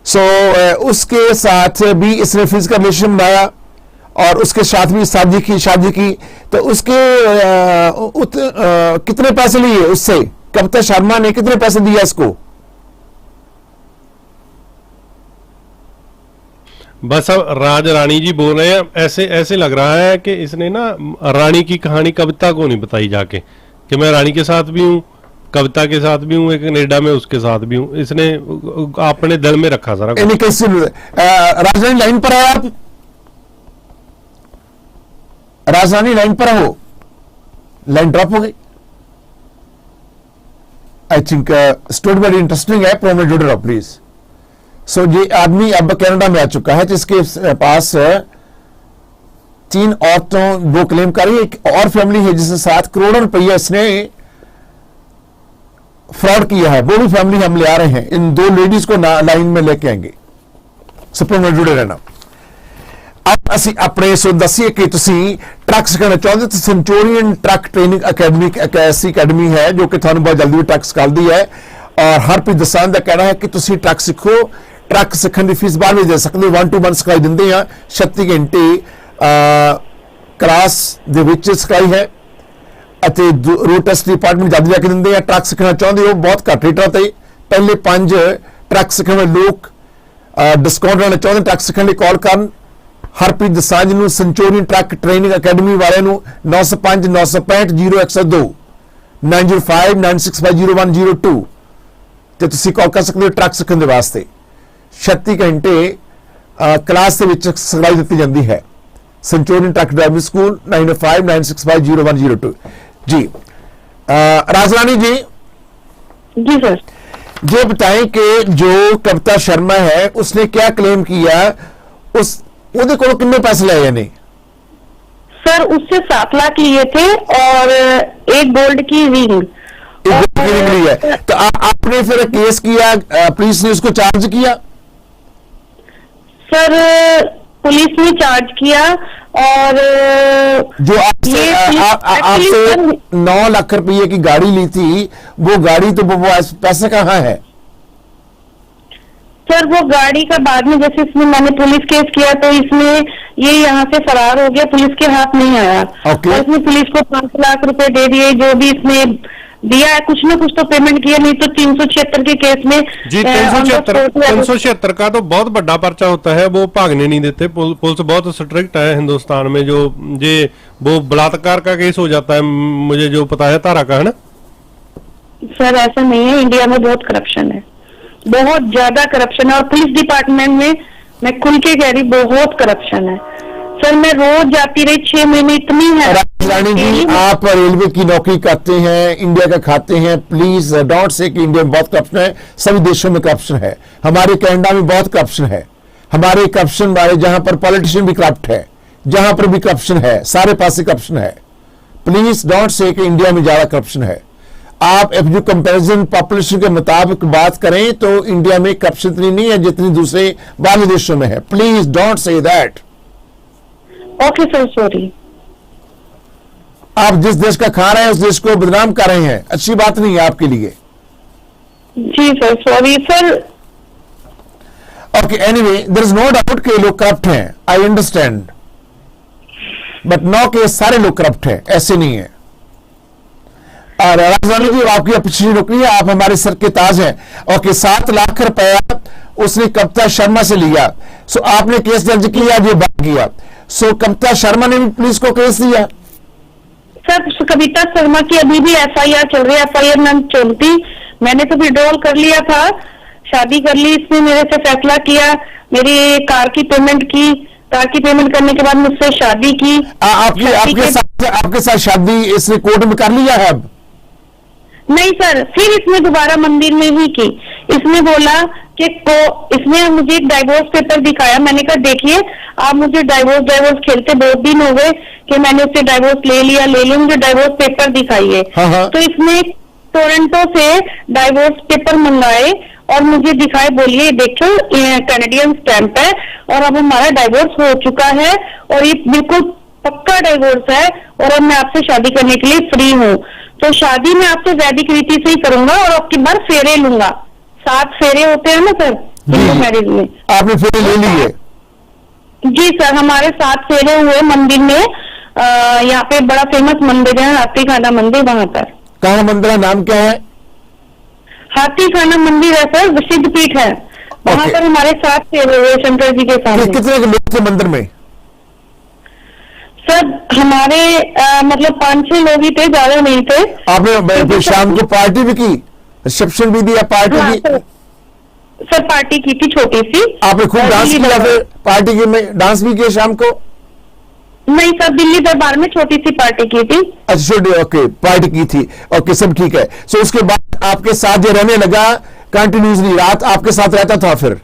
सो उसके साथ भी इसने फिजिकल रिलेशन बनाया और उसके साथ भी शादी की। तो उसके कितने पैसे लिए उससे? कविता शर्मा ने कितने पैसे दिया इसको? बस अब राज रानी जी बोल रहे हैं, ऐसे ऐसे लग रहा है कि इसने ना रानी की कहानी कविता को नहीं बताई जाके कि मैं रानी के साथ भी हूँ, कविता के साथ भी हूँ, एक कनेडा में उसके साथ भी हूँ। इसने अपने दिल में रखा सारा कुछ। कैसे राजधानी लाइन पर है आप? राजधानी लाइन पर हो? लाइन ड्रॉप हो गई। I think story very interesting है, प्रोग्राम जुड़े रहो प्लीज। सो ये आदमी अब कनाडा में आ चुका है जिसके पास 3 औरतों 2 क्लेम कर रही है। एक और फैमिली है जिसके साथ करोड़ों रुपया इसने फ्रॉड किया है, वो भी फैमिली हम ले आ रहे हैं। इन 2 लेडीज को लाइन में लेके आएंगे। सप्रो में जुड़े रहना। अब ਅਸੀਂ ਆਪਣੇ ਸੋ ਦੱਸੀਏ ਕਿ ਤੁਸੀਂ ਟਰੱਕ ਸਿੱਖਣਾ ਚਾਹੁੰਦੇ ਤਾਂ सेंचुरियन ट्रक ट्रेनिंग अकेडमी एक ऐसी अकेडमी है जो कि ਤੁਹਾਨੂੰ बहुत जल्दी ट्रक सिखाती है। और हरप्रीत दसान का कहना है कि ਤੁਸੀਂ ट्रक सीखो, ट्रक सीखने की फीस बाहर भी दे सकते हो। 1-to-1 सिखाई देंगे हैं, 36 घंटे क्लास ਦੇ ਵਿੱਚ ਸਿਖਾਈ ਹੈ ਅਤੇ रोड टेस्ट डिपार्टमेंट जल्दी जाके ਦਿੰਦੇ ਆ। ट्रक सीखना चाहते हो बहुत घੱਟ ਰੇਟਾਂ ਤੇ पहले 5 ट्रक सीखਣ ਵਾਲੇ लोग डिस्काउंट लेना चाहते ट्रक सीखने ਲਈ कॉल ਕਰਨ हरप्रीत दसांज ਨੂੰ सेंचुरियन ट्रक ट्रेनिंग अकेडमी वाले 905 965 0102 905 965 0102 ਤੇ ਤੁਸੀਂ ਕਾਲ ਕਰ ਸਕਦੇ ਹੋ ट्रक ਸਿੱਖਣ ਦੇ ਵਾਸਤੇ। 36 ਘੰਟੇ ਕਲਾਸ ਦੇ ਵਿੱਚ ਸਿਖਲਾਈ ਦਿੱਤੀ ਜਾਂਦੀ ਹੈ। Centurion truck driving school 905 965 0102। जी राजरानी जी। जी सर। ये बताएं कि जो कविता शर्मा है उसने क्या क्लेम किया, उस ਉਹਦੇ ਕੋਲ कितने पैसे लिए ने? सर उससे 7 लाख लिए थे और एक गोल्ड की रिंग ली है। तो आपने फिर केस किया, पुलिस ने उसको चार्ज किया? सर पुलिस ने चार्ज किया और जो आपसे 9 लाख रुपये की गाड़ी ली थी, वो गाड़ी तो वो पैसे कहाँ है? सर वो गाड़ी का बाद में जैसे इसमें मैंने पुलिस केस किया तो इसमें ये यहाँ से फरार हो गया, पुलिस के हाथ नहीं आया। Okay. और इसने पुलिस को 5 लाख रुपए दे दिए, जो भी इसने दिया है कुछ ना कुछ तो पेमेंट किया, नहीं तो 376 के केस में जी 376 का तो बहुत बड़ा पर्चा होता है, वो भागने नहीं देते। पुलिस बहुत स्ट्रिक्ट है हिंदुस्तान में। जो ये वो बलात्कार का केस हो जाता है, मुझे जो पता है धारा का, है ना सर? ऐसा नहीं है, इंडिया में बहुत करप्शन है, बहुत ज्यादा करप्शन है। और पुलिस डिपार्टमेंट में मैं खुल के कह रही बहुत करप्शन है सर। मैं रोज जाती रही 6 महीने, इतनी है। रानी जी आप रेलवे की नौकरी करते हैं, इंडिया का खाते हैं, प्लीज डोंट से कि इंडिया में बहुत करप्शन है। सभी देशों में करप्शन है, हमारे कनाडा में बहुत करप्शन है। हमारे करप्शन वाले जहां पर पॉलिटिशियन भी करप्ट है, जहां पर भी करप्शन है, सारे पास करप्शन है। प्लीज डोंट से कि इंडिया में ज्यादा करप्शन है। आप जो कंपैरिजन पॉपुलेशन के मुताबिक बात करें तो इंडिया में करप्शन इतनी नहीं है जितनी दूसरे बाकी देशों में है। Please don't say that. Okay sir, sorry. आप जिस देश का खा रहे हैं उस देश को बदनाम कर रहे हैं, अच्छी बात नहीं है आपके लिए। जी sir, sorry sir. Okay anyway, there is no doubt कि लोग करप्ट हैं, आई अंडरस्टैंड। बट नो के सारे लोग करप्ट हैं, ऐसे नहीं है। और राजधानी जी आपकी अच्छी नौकरी है, आप हमारे सर के ताज हैं। और कि 7 लाख रुपया उसने कविता शर्मा से लिया, सो आपने केस दर्ज किया, ये बात किया। सो कविता शर्मा ने भी पुलिस को केस दिया। सर कविता शर्मा की अभी भी FIR चल रही है, FIR न चलती, मैंने तो विड्रॉल कर लिया था, शादी कर ली, इसने मेरे से फैसला किया, मेरी कार की पेमेंट की, कार की पेमेंट करने के बाद मुझसे शादी की। आपके साथ शादी इसने कोर्ट में कर लिया है अब? नहीं सर, फिर इसने दोबारा मंदिर में ही की। इसने बोला कि इसने मुझे एक डाइवोर्स पेपर दिखाया, मैंने कहा देखिए आप मुझे डाइवोर्स खेलते बहुत दिन हो गए कि मैंने उससे डाइवोर्स ले लिया, मुझे डाइवोर्स पेपर दिखाइए। तो इसने टोरंटो से डाइवोर्स पेपर मंगाए और मुझे दिखाए, बोलिए देखो कैनेडियन स्टैंप है और अब हमारा डाइवोर्स हो चुका है और ये बिल्कुल पक्का डाइवोर्स है और अब मैं आपसे शादी करने के लिए फ्री हूँ। तो शादी मैं आपसे वैदिक रीति से ही करूंगा और आपकी बार फेरे लूंगा। 7 फेरे होते हैं ना सर हिंदू मैरिज में। आपने फेरे ले लिए? जी सर, हमारे 7 फेरे हुए मंदिर में। यहाँ पे बड़ा फेमस मंदिर है हाथी खाना मंदिर, वहां पर। कहाँ मंदिर है, नाम क्या है? हाथी खाना मंदिर है सर, सिद्ध पीठ है, वहां पर हमारे 7 फेरे हुए शंकर जी के सामने। कितने लोग थे मंदिर में? सर हमारे मतलब 5-6 लोग ही थे, ज्यादा नहीं थे। आपने शाम को पार्टी भी की, रिसेप्शन भी दिया, पार्टी हाँ, भी? सर पार्टी की थी छोटी सी। आपने खूब डांस किया फिर पार्टी के में? डांस भी किया शाम को? नहीं सर, दिल्ली दरबार में छोटी सी पार्टी की थी। अच्छा छोटी, ओके, पार्टी की थी, ओके, सब ठीक है। सो उसके बाद आपके साथ जो रहने लगा कंटिन्यूसली, रात आपके साथ रहता था फिर?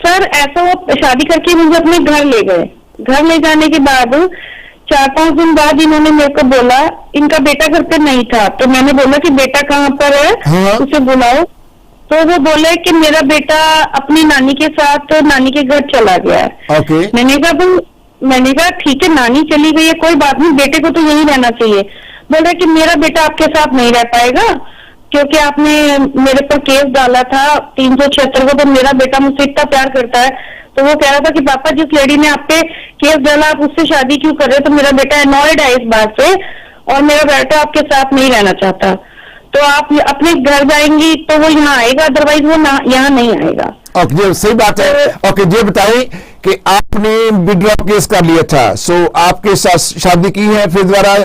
सर ऐसा वो शादी करके मुझे अपने घर ले गए। घर ले जाने के बाद 4-5 दिन बाद इन्होंने मेरे को बोला, इनका बेटा घर पे नहीं था, तो मैंने बोला कि बेटा कहाँ पर है? हाँ। उसे बुलाओ। तो वो बोले कि मेरा बेटा अपनी नानी के साथ नानी के घर चला गया है। ओके। मैंने कहा ठीक है, नानी चली गई है कोई बात नहीं, बेटे को तो यहीं रहना चाहिए। बोल रहे कि मेरा बेटा आपके साथ नहीं रह पाएगा क्योंकि आपने मेरे पर केस डाला था 376 को, तो मेरा बेटा मुझसे इतना प्यार करता है। तो वो कह रहा था कि पापा जिस लेडी ने आप पे केस डाला आप उससे शादी क्यों कर रहे हो? तो मेरा बेटा अनॉयड है इस बात से और मेरा बेटा आपके साथ नहीं रहना चाहता, तो आप अपने घर जाएंगी तो वो यहाँ आएगा, अदरवाइज वो यहाँ नहीं आएगा। ओके, सही बात है। ओके, ये बताएं कि आपने विड्रॉ केस कर लिया था, सो आपके साथ शादी की है, फिर दोबारा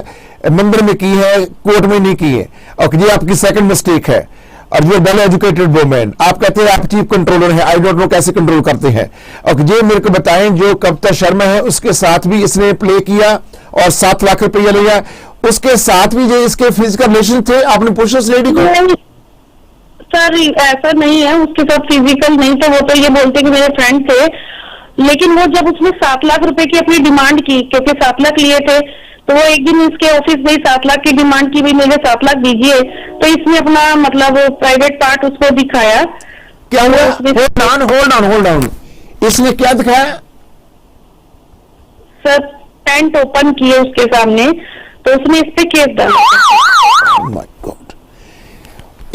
मंदिर में की है, कोर्ट में नहीं की है। ओके, ये आपकी सेकंड मिस्टेक है। और ये वेल एजुकेटेड वुमेन, आप कहते हैं आप चीफ कंट्रोलर हैं, आई डोंट नो कैसे कंट्रोल करते हैं। ओके, ये मेरे को बताएं जो कविता शर्मा है उसके साथ भी इसने प्ले किया और 7 लाख रुपया लिया, उसके साथ भी जो इसके फिजिकल रिलेशन थे, आपने पूछा उस लेडी को? सर ऐसा नहीं है, उसके साथ फिजिकल नहीं थे, वो तो ये बोलते कि मेरे फ्रेंड थे। लेकिन वो जब उसने 7 लाख रुपए की अपनी डिमांड की, क्योंकि 7 लाख लिए थे, तो वो एक दिन इसके ऑफिस में 7 लाख की डिमांड की, भी मेरे 7 लाख दीजिए, तो इसने अपना मतलब प्राइवेट पार्ट उसको दिखाया। क्या हुआ? होल्ड ऑन, इसने क्या दिखाया? सर पैंट ओपन किए उसके सामने, तो उसने इस पे केस डाला। माय गॉड,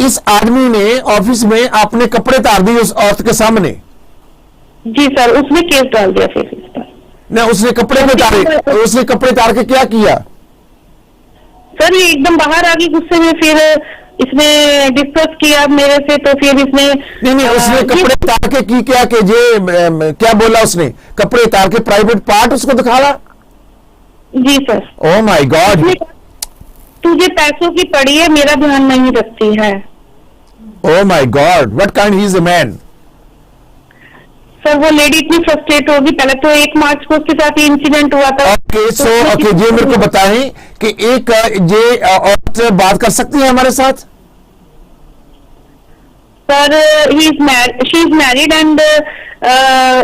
इस आदमी ने ऑफिस में अपने कपड़े तार दिए उस औरत के सामने? जी सर, उसने केस डाल दिया फिर इस पर। ना, उसने कपड़े में तारे, उसने कपड़े तार के क्या किया? सर ये एकदम बाहर आ गई गुस्से में, फिर इसने डिस्कस किया मेरे से, तो फिर इसने नहीं, उसने कपड़े तार के की क्या कि ये क्या बोला उसने? कपड़े तार के प्राइवेट पार्ट उसको दिखाया? जी सर। Oh my God. तुझे पैसों की पड़ी है, मेरा ध्यान नहीं रखती है। Oh my God, what kind he is a man? Sir वो लेडी इतनी फ्रस्ट्रेट होगी, पहले तो 1 मार्च को उसके साथ ये इंसिडेंट हुआ था। ओके, सो ओके, ये मेरे को बताएं कि एक ये औरत बात कर सकती है हमारे साथ? Sir she is married and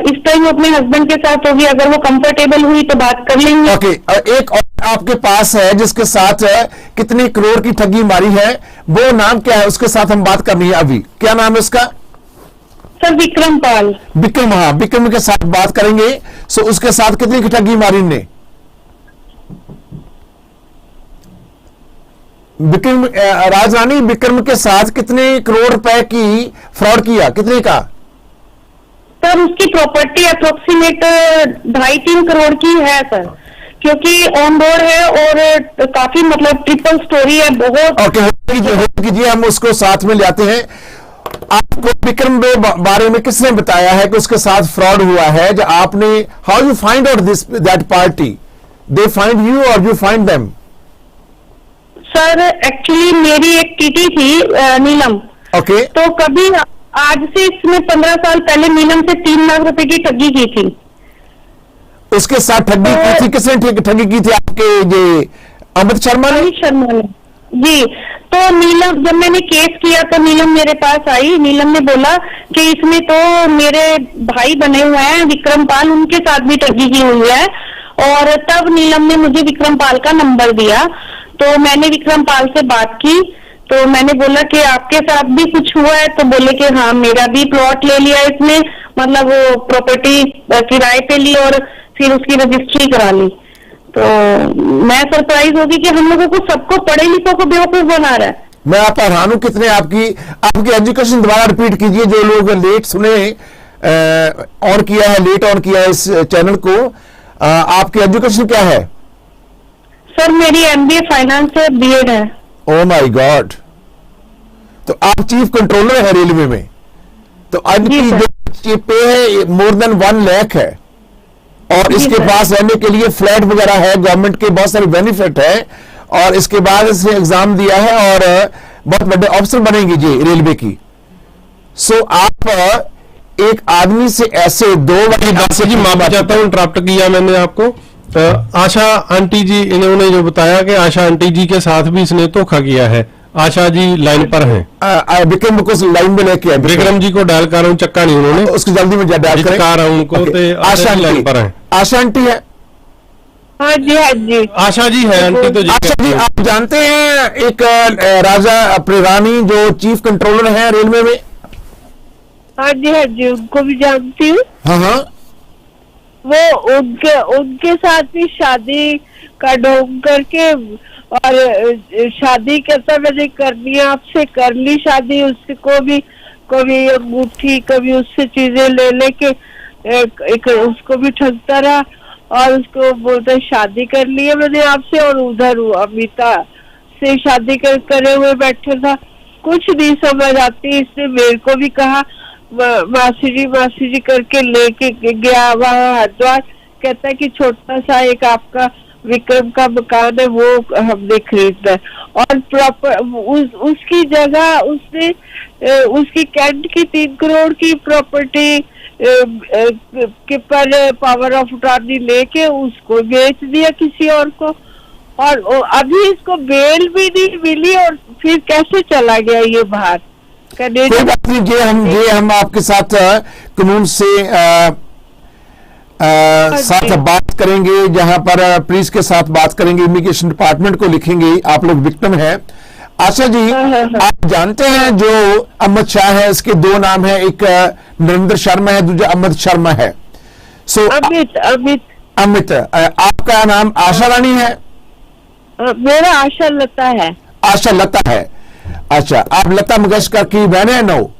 इस टाइम वो अपने हस्बैंड के साथ होगी, अगर वो कंफर्टेबल हुई तो बात कर लेंगे। ओके, एक और आपके पास है जिसके साथ कितने करोड़ की ठगी मारी है, वो नाम क्या है? उसके साथ हम बात करनी है अभी। क्या नाम है उसका? सर विक्रम पाल। विक्रम, हाँ, विक्रम के साथ बात करेंगे। सो उसके साथ कितनी की ठगी मारी ने? विक्रम, राजरानी विक्रम के साथ कितने करोड़ रुपए की फ्रॉड किया? कितने का? सर उसकी प्रॉपर्टी अप्रोक्सीमेट 2.5-3 करोड़ की है सर, क्योंकि ऑन रोड है और काफी मतलब ट्रिपल स्टोरी है बहुत। ओके, होल्ड कीजिए, हम उसको साथ में ले आते हैं। आपको विक्रम के बारे में किसने बताया है कि उसके साथ फ्रॉड हुआ है? जो आपने, how you find out this that party? They find you or you find them? Sir actually मेरी एक टीटी थी नीलम। ओके, तो कभी आज से इसमें 15 साल पहले नीलम से 3 लाख रुपए की ठगी की थी। उसके साथ ठगी की थी? किसने ठगी की थी? आपके ये अमित शर्मा ने? अमित शर्मा ने जी। तो नीलम, जब मैंने केस किया तो नीलम मेरे पास आई। नीलम ने बोला कि इसमें तो मेरे भाई बने हुए हैं विक्रम पाल, उनके साथ भी ठगी की हुई है। और तब नीलम ने मुझे विक्रम पाल का नंबर दिया, तो मैंने विक्रम पाल से बात की। तो मैंने बोला कि आपके साथ भी कुछ हुआ है? तो बोले कि हाँ, मेरा भी प्लॉट ले लिया इसने, मतलब वो प्रॉपर्टी किराए पे ली और फिर उसकी रजिस्ट्री करा ली। तो मैं सरप्राइज होगी कि हम लोगों को, सबको, पढ़े लिखों को बेवकूफ बना रहा है। मैं आप हैरान हूं कितने आपकी एजुकेशन दोबारा रिपीट कीजिए। जो लोग लेट सुने, ऑन किया है, लेट ऑन किया है इस चैनल को, आपकी एजुकेशन क्या है? सर मेरी MBA फाइनेंस से BEd है। ओ माय गॉड! तो आप चीफ कंट्रोलर है रेलवे में, तो आज जी की सर। जो पे है मोर देन 1 लाख है, और जी इसके सर। पास रहने के लिए फ्लैट वगैरह है, गवर्नमेंट के बहुत सारे बेनिफिट है, और इसके बाद इसने एग्जाम दिया है और बहुत बड़े ऑफिसर बनेंगे जी रेलवे की। सो आप एक आदमी से ऐसे दो बात जी, माफी चाहता हूँ, इंटरप्ट किया मैंने आपको। आशा आंटी जी, इन्होंने जो बताया कि आशा आंटी जी के साथ भी इसने धोखा किया है। आशा जी लाइन पर हैं। विक्रम को लाइन में लेके आए, विक्रम जी को डायल कर रहा हूँ, चक्का नहीं उन्होंने, उसकी जल्दी में डायल करें। कर रहा हूँ उनको। Okay. तो आशा जी लाइन पर हैं। आशा आंटी है? हाँ जी, हाँ जी। आशा जी है आंटी तो जी। आशा जी, आप जानते हैं एक राजा अपनी रानी जो चीफ कंट्रोलर है रेलवे में? हाँ जी, हाँ जी, उनको भी जानती हूँ। हाँ हाँ, वो उनके साथ भी शादी का ढोंग करके, और शादी कहता मैंने करनी है आपसे, कर ली शादी। उसको भी कभी अंगूठी, कभी उससे चीजें ले लेके एक उसको भी ठगता रहा, और उसको बोलता शादी कर ली है मैंने आपसे, और उधर अमिता से शादी करे हुए बैठे था। कुछ नहीं समझ आती। इसने मेरे को भी कहा मासी जी करके लेके गया वहाँ हरिद्वार। कहता है कि छोटा सा एक आपका विक्रम का मकान है, वो हमने खरीदना है, और प्रॉपर उसकी जगह उसने उसकी कैंट की 3 करोड़ की प्रॉपर्टी के पर पावर ऑफ अटॉर्नी लेके उसको बेच दिया किसी और को, और अभी इसको बेल भी नहीं मिली, और फिर कैसे चला गया ये बाहर? कोई बात नहीं, ये हम आपके साथ कानून से साथ बात करेंगे, जहां पर पुलिस के साथ बात करेंगे, इमिग्रेशन डिपार्टमेंट को लिखेंगे, आप लोग विक्टिम हैं। आशा जी, आप जानते हैं जो अमित शाह है, इसके 2 नाम है, एक नरेंद्र शर्मा है, दूसरा अमित शर्मा है। सो अमित, आपका नाम आशा रानी है? मेरा आशा लता है। आशा लता है, अच्छा। आप लता मंगेशकर की बहन है? नो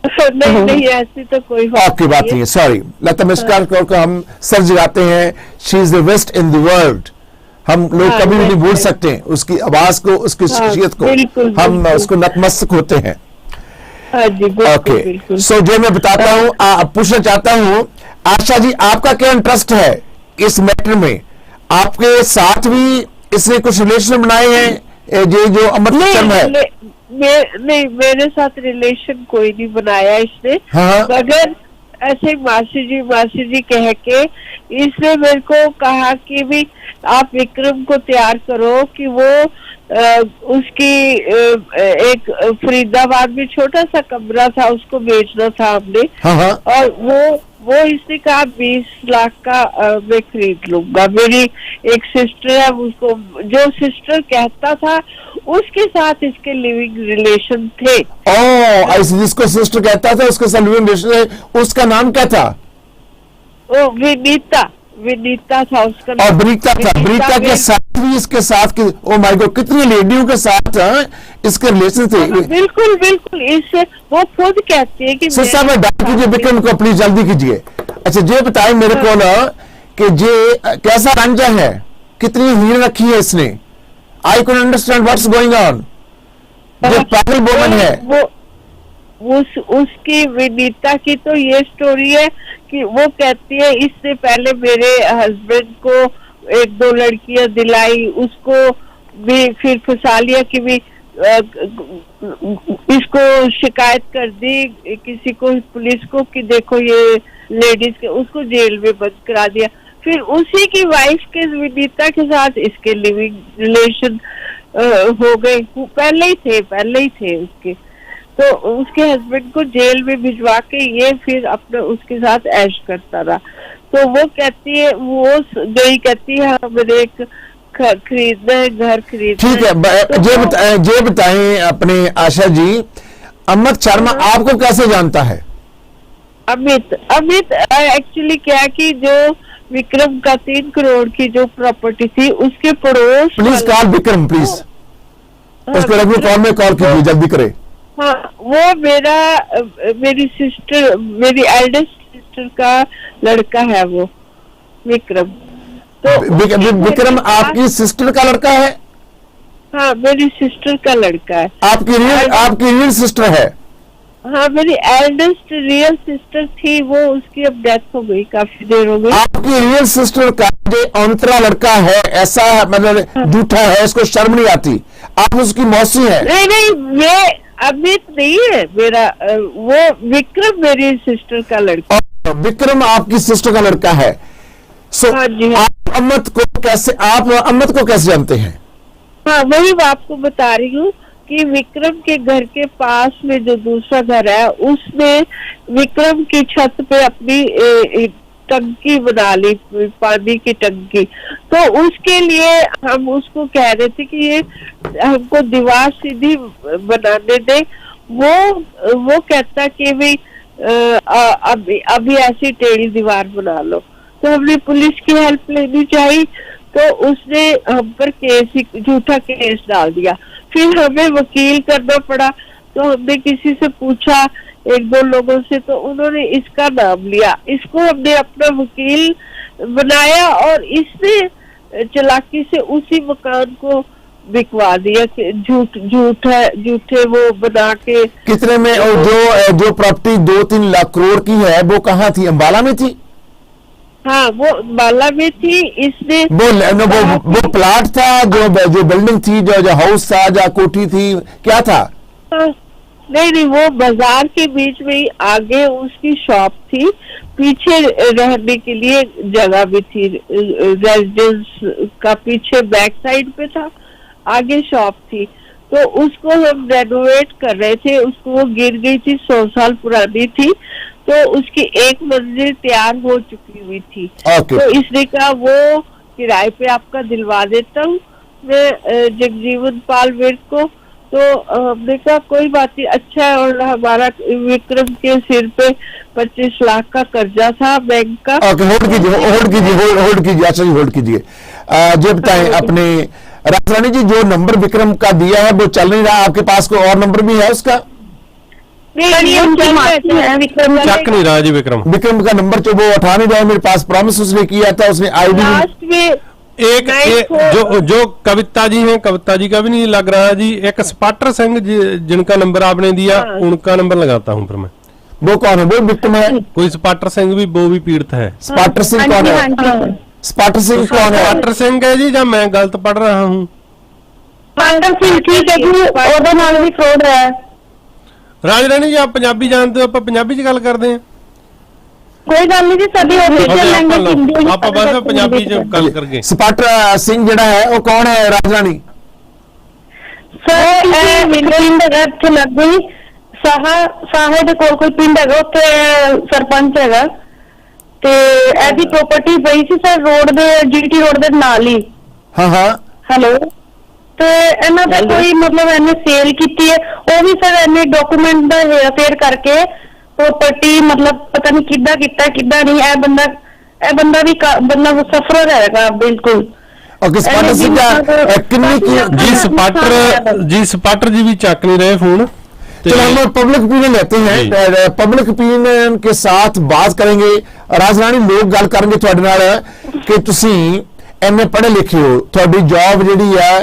नहीं, ऐसी तो कोई आपकी बात नहीं है, सॉरी। लता मंगेशकर को हम सर जगाते हैं, she is the best in the world. हम लोग कभी भी नहीं भूल सकते उसकी आवाज को, उसकी शख्सियत को, हम उसको नतमस्तक होते हैं। ओके, सो जो मैं बताता हूँ, पूछना चाहता हूँ आशा जी, आपका क्या इंटरेस्ट है इस मैटर में? आपके साथ भी इसने कुछ रिलेशन बनाए हैं ये जो अमित शर्मा है? नहीं, मेरे साथ रिलेशन कोई नहीं बनाया इसने। हाँ। मगर ऐसे मासी जी कह के इसने मेरे को कहा कि भी आप विक्रम को तैयार करो कि वो उसकी एक फरीदाबाद में छोटा सा कमरा था, उसको बेचना था हमने। हाँ। और वो इसने कहा 20 लाख का मैं खरीद लूंगा। मेरी एक सिस्टर है, उसको जो सिस्टर कहता था उसके साथ इसके लिविंग रिलेशन थे। जिसको सिस्टर कहता था उसके साथ लिविंग रिलेशन है, उसका नाम क्या था? वो विनीता विनीता था उसका और ब्रीता था, ब्रीता के साथ भी इसके साथ ओ माय गॉड कितनी लेडियों के साथ इसके रिलेशन थे। बिल्कुल बिल्कुल, इससे वो खुद कहती है कि साहब डाल कीजिए विक्रम को प्लीज, जल्दी कीजिए। अच्छा ये बताएं मेरे को ना कि ये कैसा रंजा है, कितनी हीर रखी है इसने, I can understand what's going on, ये पागल वुमन है। वो उसकी विनीता की तो ये स्टोरी है कि वो कहती है इससे पहले मेरे हस्बैंड को 1-2 लड़कियां दिलाई, उसको भी फिर फंसा लिया कि भी इसको शिकायत कर दी किसी को, पुलिस को, कि देखो ये लेडीज के, उसको जेल में बंद करा दिया। फिर उसी की वाइफ के विनीता के साथ इसके लिविंग रिलेशन हो गए, पहले ही थे उसके, तो उसके हस्बैंड को जेल में भिजवा के ये फिर अपना उसके साथ ऐश करता रहा। तो वो कहती है, वो गई कहती है हमें एक खरीदना है, घर खरीदना है। ठीक है, ये बताएं अपने आशा जी, अमित शर्मा आपको कैसे जानता है? अमित एक्चुअली क्या कि जो विक्रम का 3 करोड़ की जो प्रॉपर्टी थी उसके पड़ोस, प्लीज कॉल विक्रम प्लीज, उसको रखिए कॉल में, कॉल कीजिए जल्दी करे। हाँ, वो मेरी सिस्टर, मेरी एल्डेस्ट सिस्टर का लड़का है वो विक्रम। तो विक्रम आपकी सिस्टर का लड़का है? हाँ, मेरी सिस्टर का लड़का है। आपकी रियल सिस्टर है? हाँ, मेरी एल्डेस्ट रियल सिस्टर थी, वो उसकी अब डेथ हो गई, काफी देर हो गई। आपकी रियल सिस्टर का जो अंतरा लड़का है, ऐसा मतलब झूठा है, इसको शर्म नहीं आती, आप उसकी मौसी है? नहीं, ये अमित नहीं है मेरा, वो विक्रम मेरी सिस्टर का लड़का। विक्रम आपकी सिस्टर का लड़का है। हाँ जी, आप अमित को कैसे जानते हैं? हाँ, वही मैं आपको बता रही हूँ कि विक्रम के घर के पास में जो दूसरा घर है, उसमें विक्रम की छत पे अपनी टंकी बना ली, पानी की टंकी। तो उसके लिए हम उसको कह रहे थे कि ये हमको दीवार सीधी बनाने दे। वो कहता कि भाई अभी ऐसी टेढ़ी दीवार बना लो। तो हमने पुलिस की हेल्प लेनी चाहिए, तो उसने हम पर झूठा केस डाल दिया। फिर हमें वकील करना पड़ा, तो हमने किसी से पूछा, 1-2 लोगों से, तो उन्होंने इसका नाम लिया, इसको हमने अपना वकील बनाया और इसने चालाकी से उसी मकान को बिकवा दिया कि झूठे वो बना के। कितने में? और जो प्रॉपर्टी 2-3 लाख करोड़ की है वो कहाँ थी? अंबाला में थी? हाँ, वो अंबाला में थी। इसने वो प्लाट था, जो बिल्डिंग थी, जो हाउस था, जो कोठी थी, क्या था? नहीं, वो बाजार के बीच में ही, आगे उसकी शॉप थी, पीछे रहने के लिए जगह भी थी, रेजिडेंस का पीछे बैक साइड पे था, आगे शॉप थी। तो उसको हम रेनोवेट कर रहे थे, उसको वो गिर गई थी, 100 साल पुरानी थी, तो उसकी एक मंजिल तैयार हो चुकी हुई थी। तो इसने कहा वो किराए पे आपका दिलवा देता हूँ मैं जगजीवन पाल विर्क को। तो हमने कहा कोई बात नहीं, अच्छा है। और हमारा विक्रम के सिर पे 25 लाख का कर्जा था बैंक का। होल्ड कीजिए, अच्छा जी होल्ड कीजिए। जो बताएं अपने राजरानी जी, जो नंबर विक्रम का दिया है वो चल नहीं रहा, आपके पास कोई और नंबर भी है उसका? चक नहीं रहा जी विक्रम का नंबर जो वो उठा नहीं रहा, मेरे पास प्रॉमिस उसने किया था, उसने आईडी लास्ट में जो कविता जी हैं, कविता जी का भी नहीं लग रहा जी। एक स्पाटर सिंह जिनका नंबर आपने दिया, उनका नंबर लगाता हूँ फिर मैं। वो कौन है? वो विक्टिम है? कोई स्पाटर सिंह भी, वो भी पीड़ित है। स्पाटर सिंह कौन है? स्पाटर सिंह कौन है? स्पाटर सिंह है जी, जब मैं गलत पढ़ रहा हूँ? ठीक है जी, ਉਹਦੇ ਨਾਲ ਵੀ fraud है। राजरानी जी, आप पंजाबी जानते हो, आप पंजाबी च गल करते हैं? कोई गल नहीं जी, सभी ऑफिशियल लैंग्वेज हिंदी आप बस पंजाबी च गल करके। स्पाटर सिंह ਜਿਹੜਾ ਹੈ ਉਹ ਕੌਣ ਹੈ ਰਾਜਰਾਣੀ? ਸਰ ਪਿੰਡ ਹੈਗਾ ਇੱਥੇ ਲੱਗੇ ਸਾਹੇ ਦੇ ਕੋਲ ਕੋਈ ਪਿੰਡ ਹੈਗਾ, ਉੱਥੇ ਸਰਪੰਚ ਹੈਗਾ, ਤੇ ਇਹਦੀ ਪ੍ਰਾਪਰਟੀ ਪਈ ਸੀ ਸਰ ਰੋਡ ਦੇ, ਜੀਟੀ ਰੋਡ ਦੇ ਨਾਲ ਹੀ। ਹਾਂ ਹੈਲੋ, ਤੇ ਇਹਨਾਂ ਦਾ ਕੋਈ ਮਤਲਬ ਇਹਨੇ ਸੇਲ ਕੀਤੀ ਹੈ, ਉਹ ਵੀ ਸਰ ਇਹਨੇ ਡਾਕੂਮੈਂਟ ਦਾ ਫੇਰ ਕਰਕੇ प्रॉपर्टी मतलब पता नहीं किदा किता किदा नहीं, ए बंदा ਇਹ ਬੰਦਾ ਸਫਰ ਹੈਗਾ ਬਿਲਕੁਲ। ओके स्पाटर का कितनी की जी स्पाटर जी भी चक नहीं रहे फोन। तो हम पब्लिक ओपिनियन लेते हैं, पब्लिक ओपिनियन के साथ बात करेंगे। राजरानी लोग गल करेंगे तुहाडे नाल कि तुसी एमए पढ़े लिखे हो, तुहाडी जॉब जिहड़ी है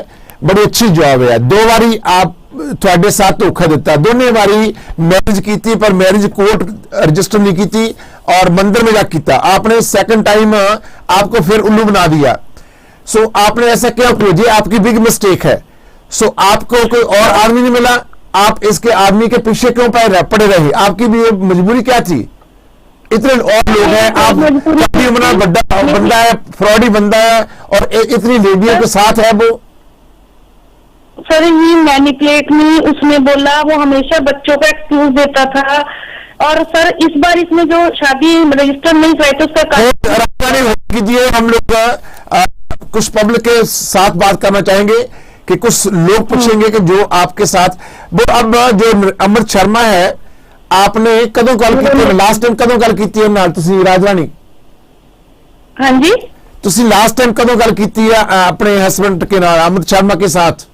बड़ी अच्छी जॉब है, 2 बारी आप तुहाडे साथ धोखा दिता, दोनों बारी मैरिज की पर मैरिज कोर्ट रजिस्टर नहीं की और मंदिर में जाके किया, आपने सेकंड टाइम आपको फिर उल्लू बना दिया। सो आपने ऐसा क्यों किया? जी आपकी बिग मिस्टेक है। सो आपको कोई और आदमी नहीं मिला, आप इसके आदमी के पीछे क्यों पड़े रहे? आपकी भी मजबूरी क्या थी? इतने और लोग हैं, आप काफी उम्र बंदा है, फ्रॉडी बंदा है और इतनी लेडियों के साथ है वो। सर ये मैनिपुलेट नहीं, उसने बोला, वो हमेशा बच्चों का एक्सक्यूज देता था। और सर इस बार इसने जो शादी रजिस्टर नहीं कराई तो उसका कीजिए। हम लोग कुछ पब्लिक के साथ बात करना चाहेंगे कि कुछ लोग पूछेंगे कि जो आपके साथ वो अब जो अमृत शर्मा है, आपने कदों गल की, लास्ट टाइम कदों गल की है नाल तुसी राजरानी? हाँ जी, तुसी लास्ट टाइम कदों गल की है अपने हस्बैंड के नाल अमृत शर्मा के साथ?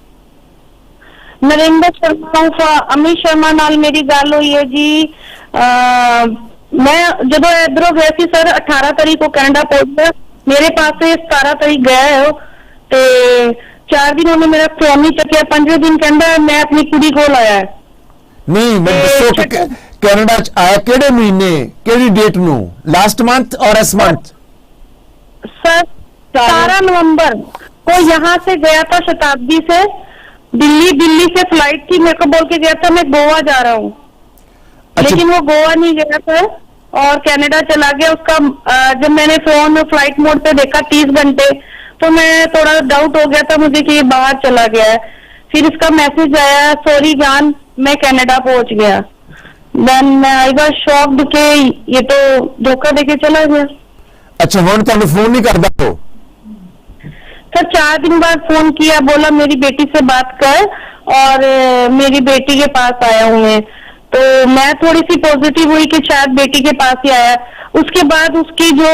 नरेंद्र शर्मा अमित शर्मा नाल मेरी गल हुई है जी। मैं जब इधरों गया सी सर 18 तारीख को कनाडा पहुंचा, मेरे पास से 17 तारीख गया है ते 4 दिन उन्होंने मेरा फोन नहीं चुकिया, 5वें दिन कहता मैं अपनी कुड़ी को लाया है। नहीं मैं दसो कनाडा आया केड़े महीने केड़ी डेट नु? लास्ट मंथ और इस मंथ? सर 17 नवंबर को यहाँ से गया था शताब्दी से दिल्ली से फ्लाइट थी, मेरे को बोल के गया था मैं गोवा जा रहा हूँ। अच्छा। लेकिन वो गोवा नहीं गया था और कनाडा चला गया। उसका जब मैंने फोन फ्लाइट मोड पे देखा 30 घंटे, तो मैं थोड़ा डाउट हो गया था मुझे कि ये बाहर चला गया है। फिर इसका मैसेज आया, सॉरी जान मैं कनाडा पहुंच गया। देन मैं आई वाज शॉक्ड कि ये तो धोखा देके चला गया। अच्छा हुण तुहानू फोन नहीं करदा तो? सर 4 दिन बाद फोन किया, बोला मेरी बेटी से बात कर और मेरी बेटी के पास आया हूँ मैं। तो मैं थोड़ी सी पॉजिटिव हुई कि शायद बेटी के पास ही आया। उसके बाद उसकी जो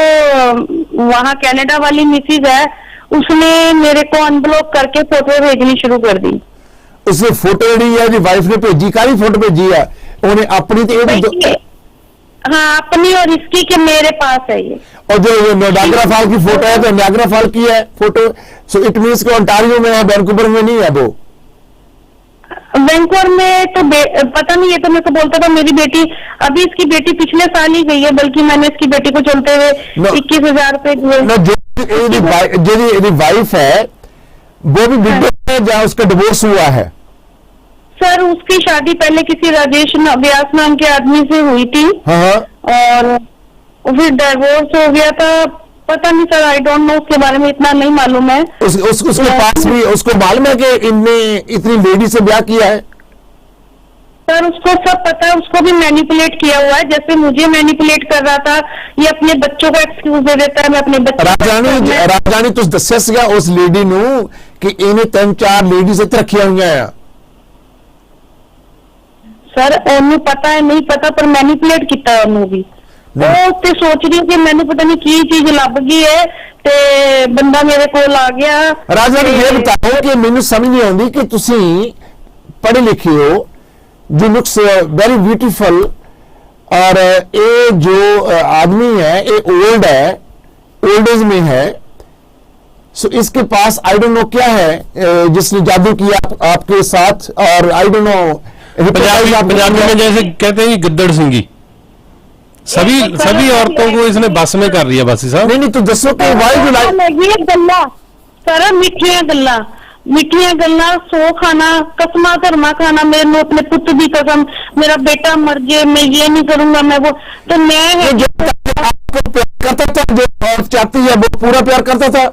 वहाँ कनाडा वाली मिसेज है, उसने मेरे को अनब्लॉक करके फोटो भेजनी शुरू कर दी। उसने फोटो जी है जी वाइफ ने भेजी, काली फोटो भेजी है उन्हें अपनी तो हाँ अपनी और इसकी के मेरे पास है ये। और जो नायग्रा फॉल की फोटो है तो नायग्रा फॉल की है फोटो, सो इट मींस कि ओंटारियो में है, वैंकूवर में नहीं है वो। वैंकूवर में तो पता नहीं, ये तो मेरे को बोलता था मेरी बेटी, अभी इसकी बेटी पिछले साल ही गई है, बल्कि मैंने इसकी बेटी को चलते हुए 21,000 रुपए दिए। वाइफ है वो भी विडो है जहाँ उसका डिवोर्स हुआ है? सर उसकी शादी पहले किसी राजेश व्यास नाम के आदमी से हुई थी। हाँ। और फिर डिवोर्स हो गया था, पता नहीं सर, आई डोंट नो, उसके बारे में इतना नहीं मालूम है। उसके पास भी उसको मालूम है कि इनने इतनी लेडी से ब्याह किया है? सर उसको सब पता है, उसको भी मैनिपुलेट किया हुआ है, जैसे मुझे मैनिपुलेट कर रहा था। ये अपने बच्चों को एक्सक्यूज दे देता है, मैं अपने बच्चों राजरानी तुझ दस्या सीगा उस लेडी नू कि इन्हें 3-4 लेडीज इत्थे रखिया हुई है? सर ओनू पता है नहीं पता, पर मैनिपुलेट किया ओनू भी। ਉਹ ਤੇ सोच रही कि मैंने पता नहीं की चीज लभ गई है ते बंदा मेरे कोल आ गया। राजा ने ये बताओ कि मैंने समझ नहीं आती कि तुसी पढ़े लिखे हो, यू लुक्स वेरी ब्यूटीफुल, और ये जो आदमी है ये ओल्ड है, ओल्ड एज में है, सो इसके पास आई डोंट नो क्या है जिसने जादू किया आपके साथ, और आई डोंट नो पंजाबी में जैसे कहते हैं गिद्दड़ सिंगी, सभी औरतों को इसने बस में कर दिया। बासी साहब नहीं तो दसो कि वाई यू लाइक गल्ला सारा मिठियां गल्ला 100 खाना, कसमा धर्मा खाना, मेरे अपने पुत की कसम, मेरा बेटा मर जाए मैं ये नहीं करूंगा, मैं वो, तो मैं आपको प्यार करता था, जो औरत चाहती है वो पूरा प्यार करता था।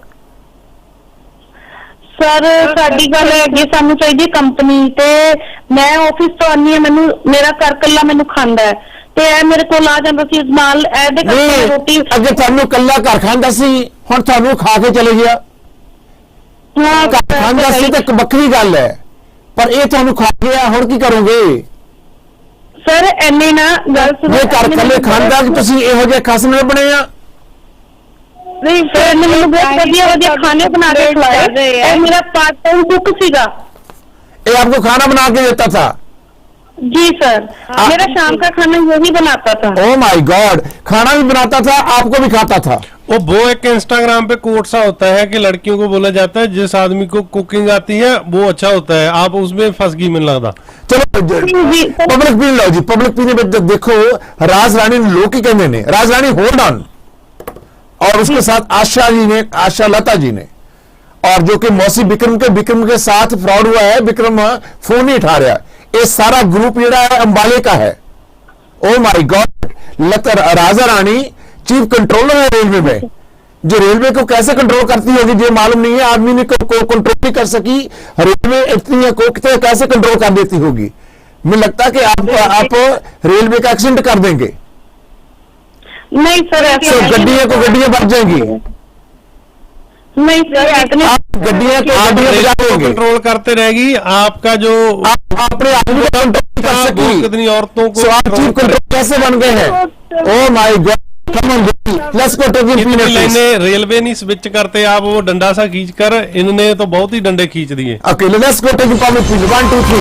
सर साडी गल है सानू चाहिए कंपनी, ते मैं ऑफिस तो आनी है, मैनू मेरा घर कल्ला मैनू खांदा है, ते मेरे को आ जाता सी नाल रोटी। अगे थानू कल्ला घर खांदा सी, हुण थानू खा के चले गया। घर खांदा सी तो बखरी गल है, पर ये थानू खा गया, हुण की करोगे? सर एने ना गल सुनो, ये घर कल्ले खांदा कि तुसी इहो जिहे खसम बने आ? नहीं सर ने मैंने बहुत बढ़िया खाने बना के खिलाए और मेरा पार्ट टाइम कुक सीगा। ये आपको खाना बना के देता था? जी सर, मेरा शाम का खाना यही बनाता था। ओह माय गॉड, खाना भी बनाता था, आपको भी खाता था? वो एक इंस्टाग्राम पे कोट सा होता है कि लड़कियों को बोला जाता है जिस आदमी को कुकिंग आती है वो अच्छा होता है, आप उसमें फंस गई मिल लगता। चलो पब्लिक पी लो जी, पब्लिक पीने पे देखो राज रानी लोग की कहने ने, राज रानी होल्ड ऑन, और उसके साथ आशा जी ने, आशा लता जी ने, और जो कि मौसी विक्रम के साथ फ्रॉड हुआ है, विक्रम फोन नहीं उठा रहा, ये सारा ग्रुप जेड़ा है अंबाले का है। ओ my God, Raja Rani chief controller है रेलवे में, जो रेलवे को कैसे कंट्रोल करती होगी ये मालूम नहीं है, आदमी ने को कंट्रोल नहीं कर सकी, रेलवे इतनी को कैसे कंट्रोल कर देती होगी। मुझे लगता है कि आप रेलवे का एक्सीडेंट कर देंगे। नहीं सर, तो गड्डियां बढ़ जाएंगी, नहीं सर, इतने आप गड्डियां बजा देंगे, कंट्रोल करते रहेगी आपका जो आप अपने आदमी को कंट्रोल कर सकी, कितनी औरतों को आप चीफ कंट्रोल कैसे बन गए हैं? Oh my God, come on let's go to इतनी लाइनें रेलवे नहीं स्विच करते, आप वो डंडा सा खींच कर, इन्होंने तो बहुत ही डंडे खींच दिए। Okay let's go to the public 1 2 3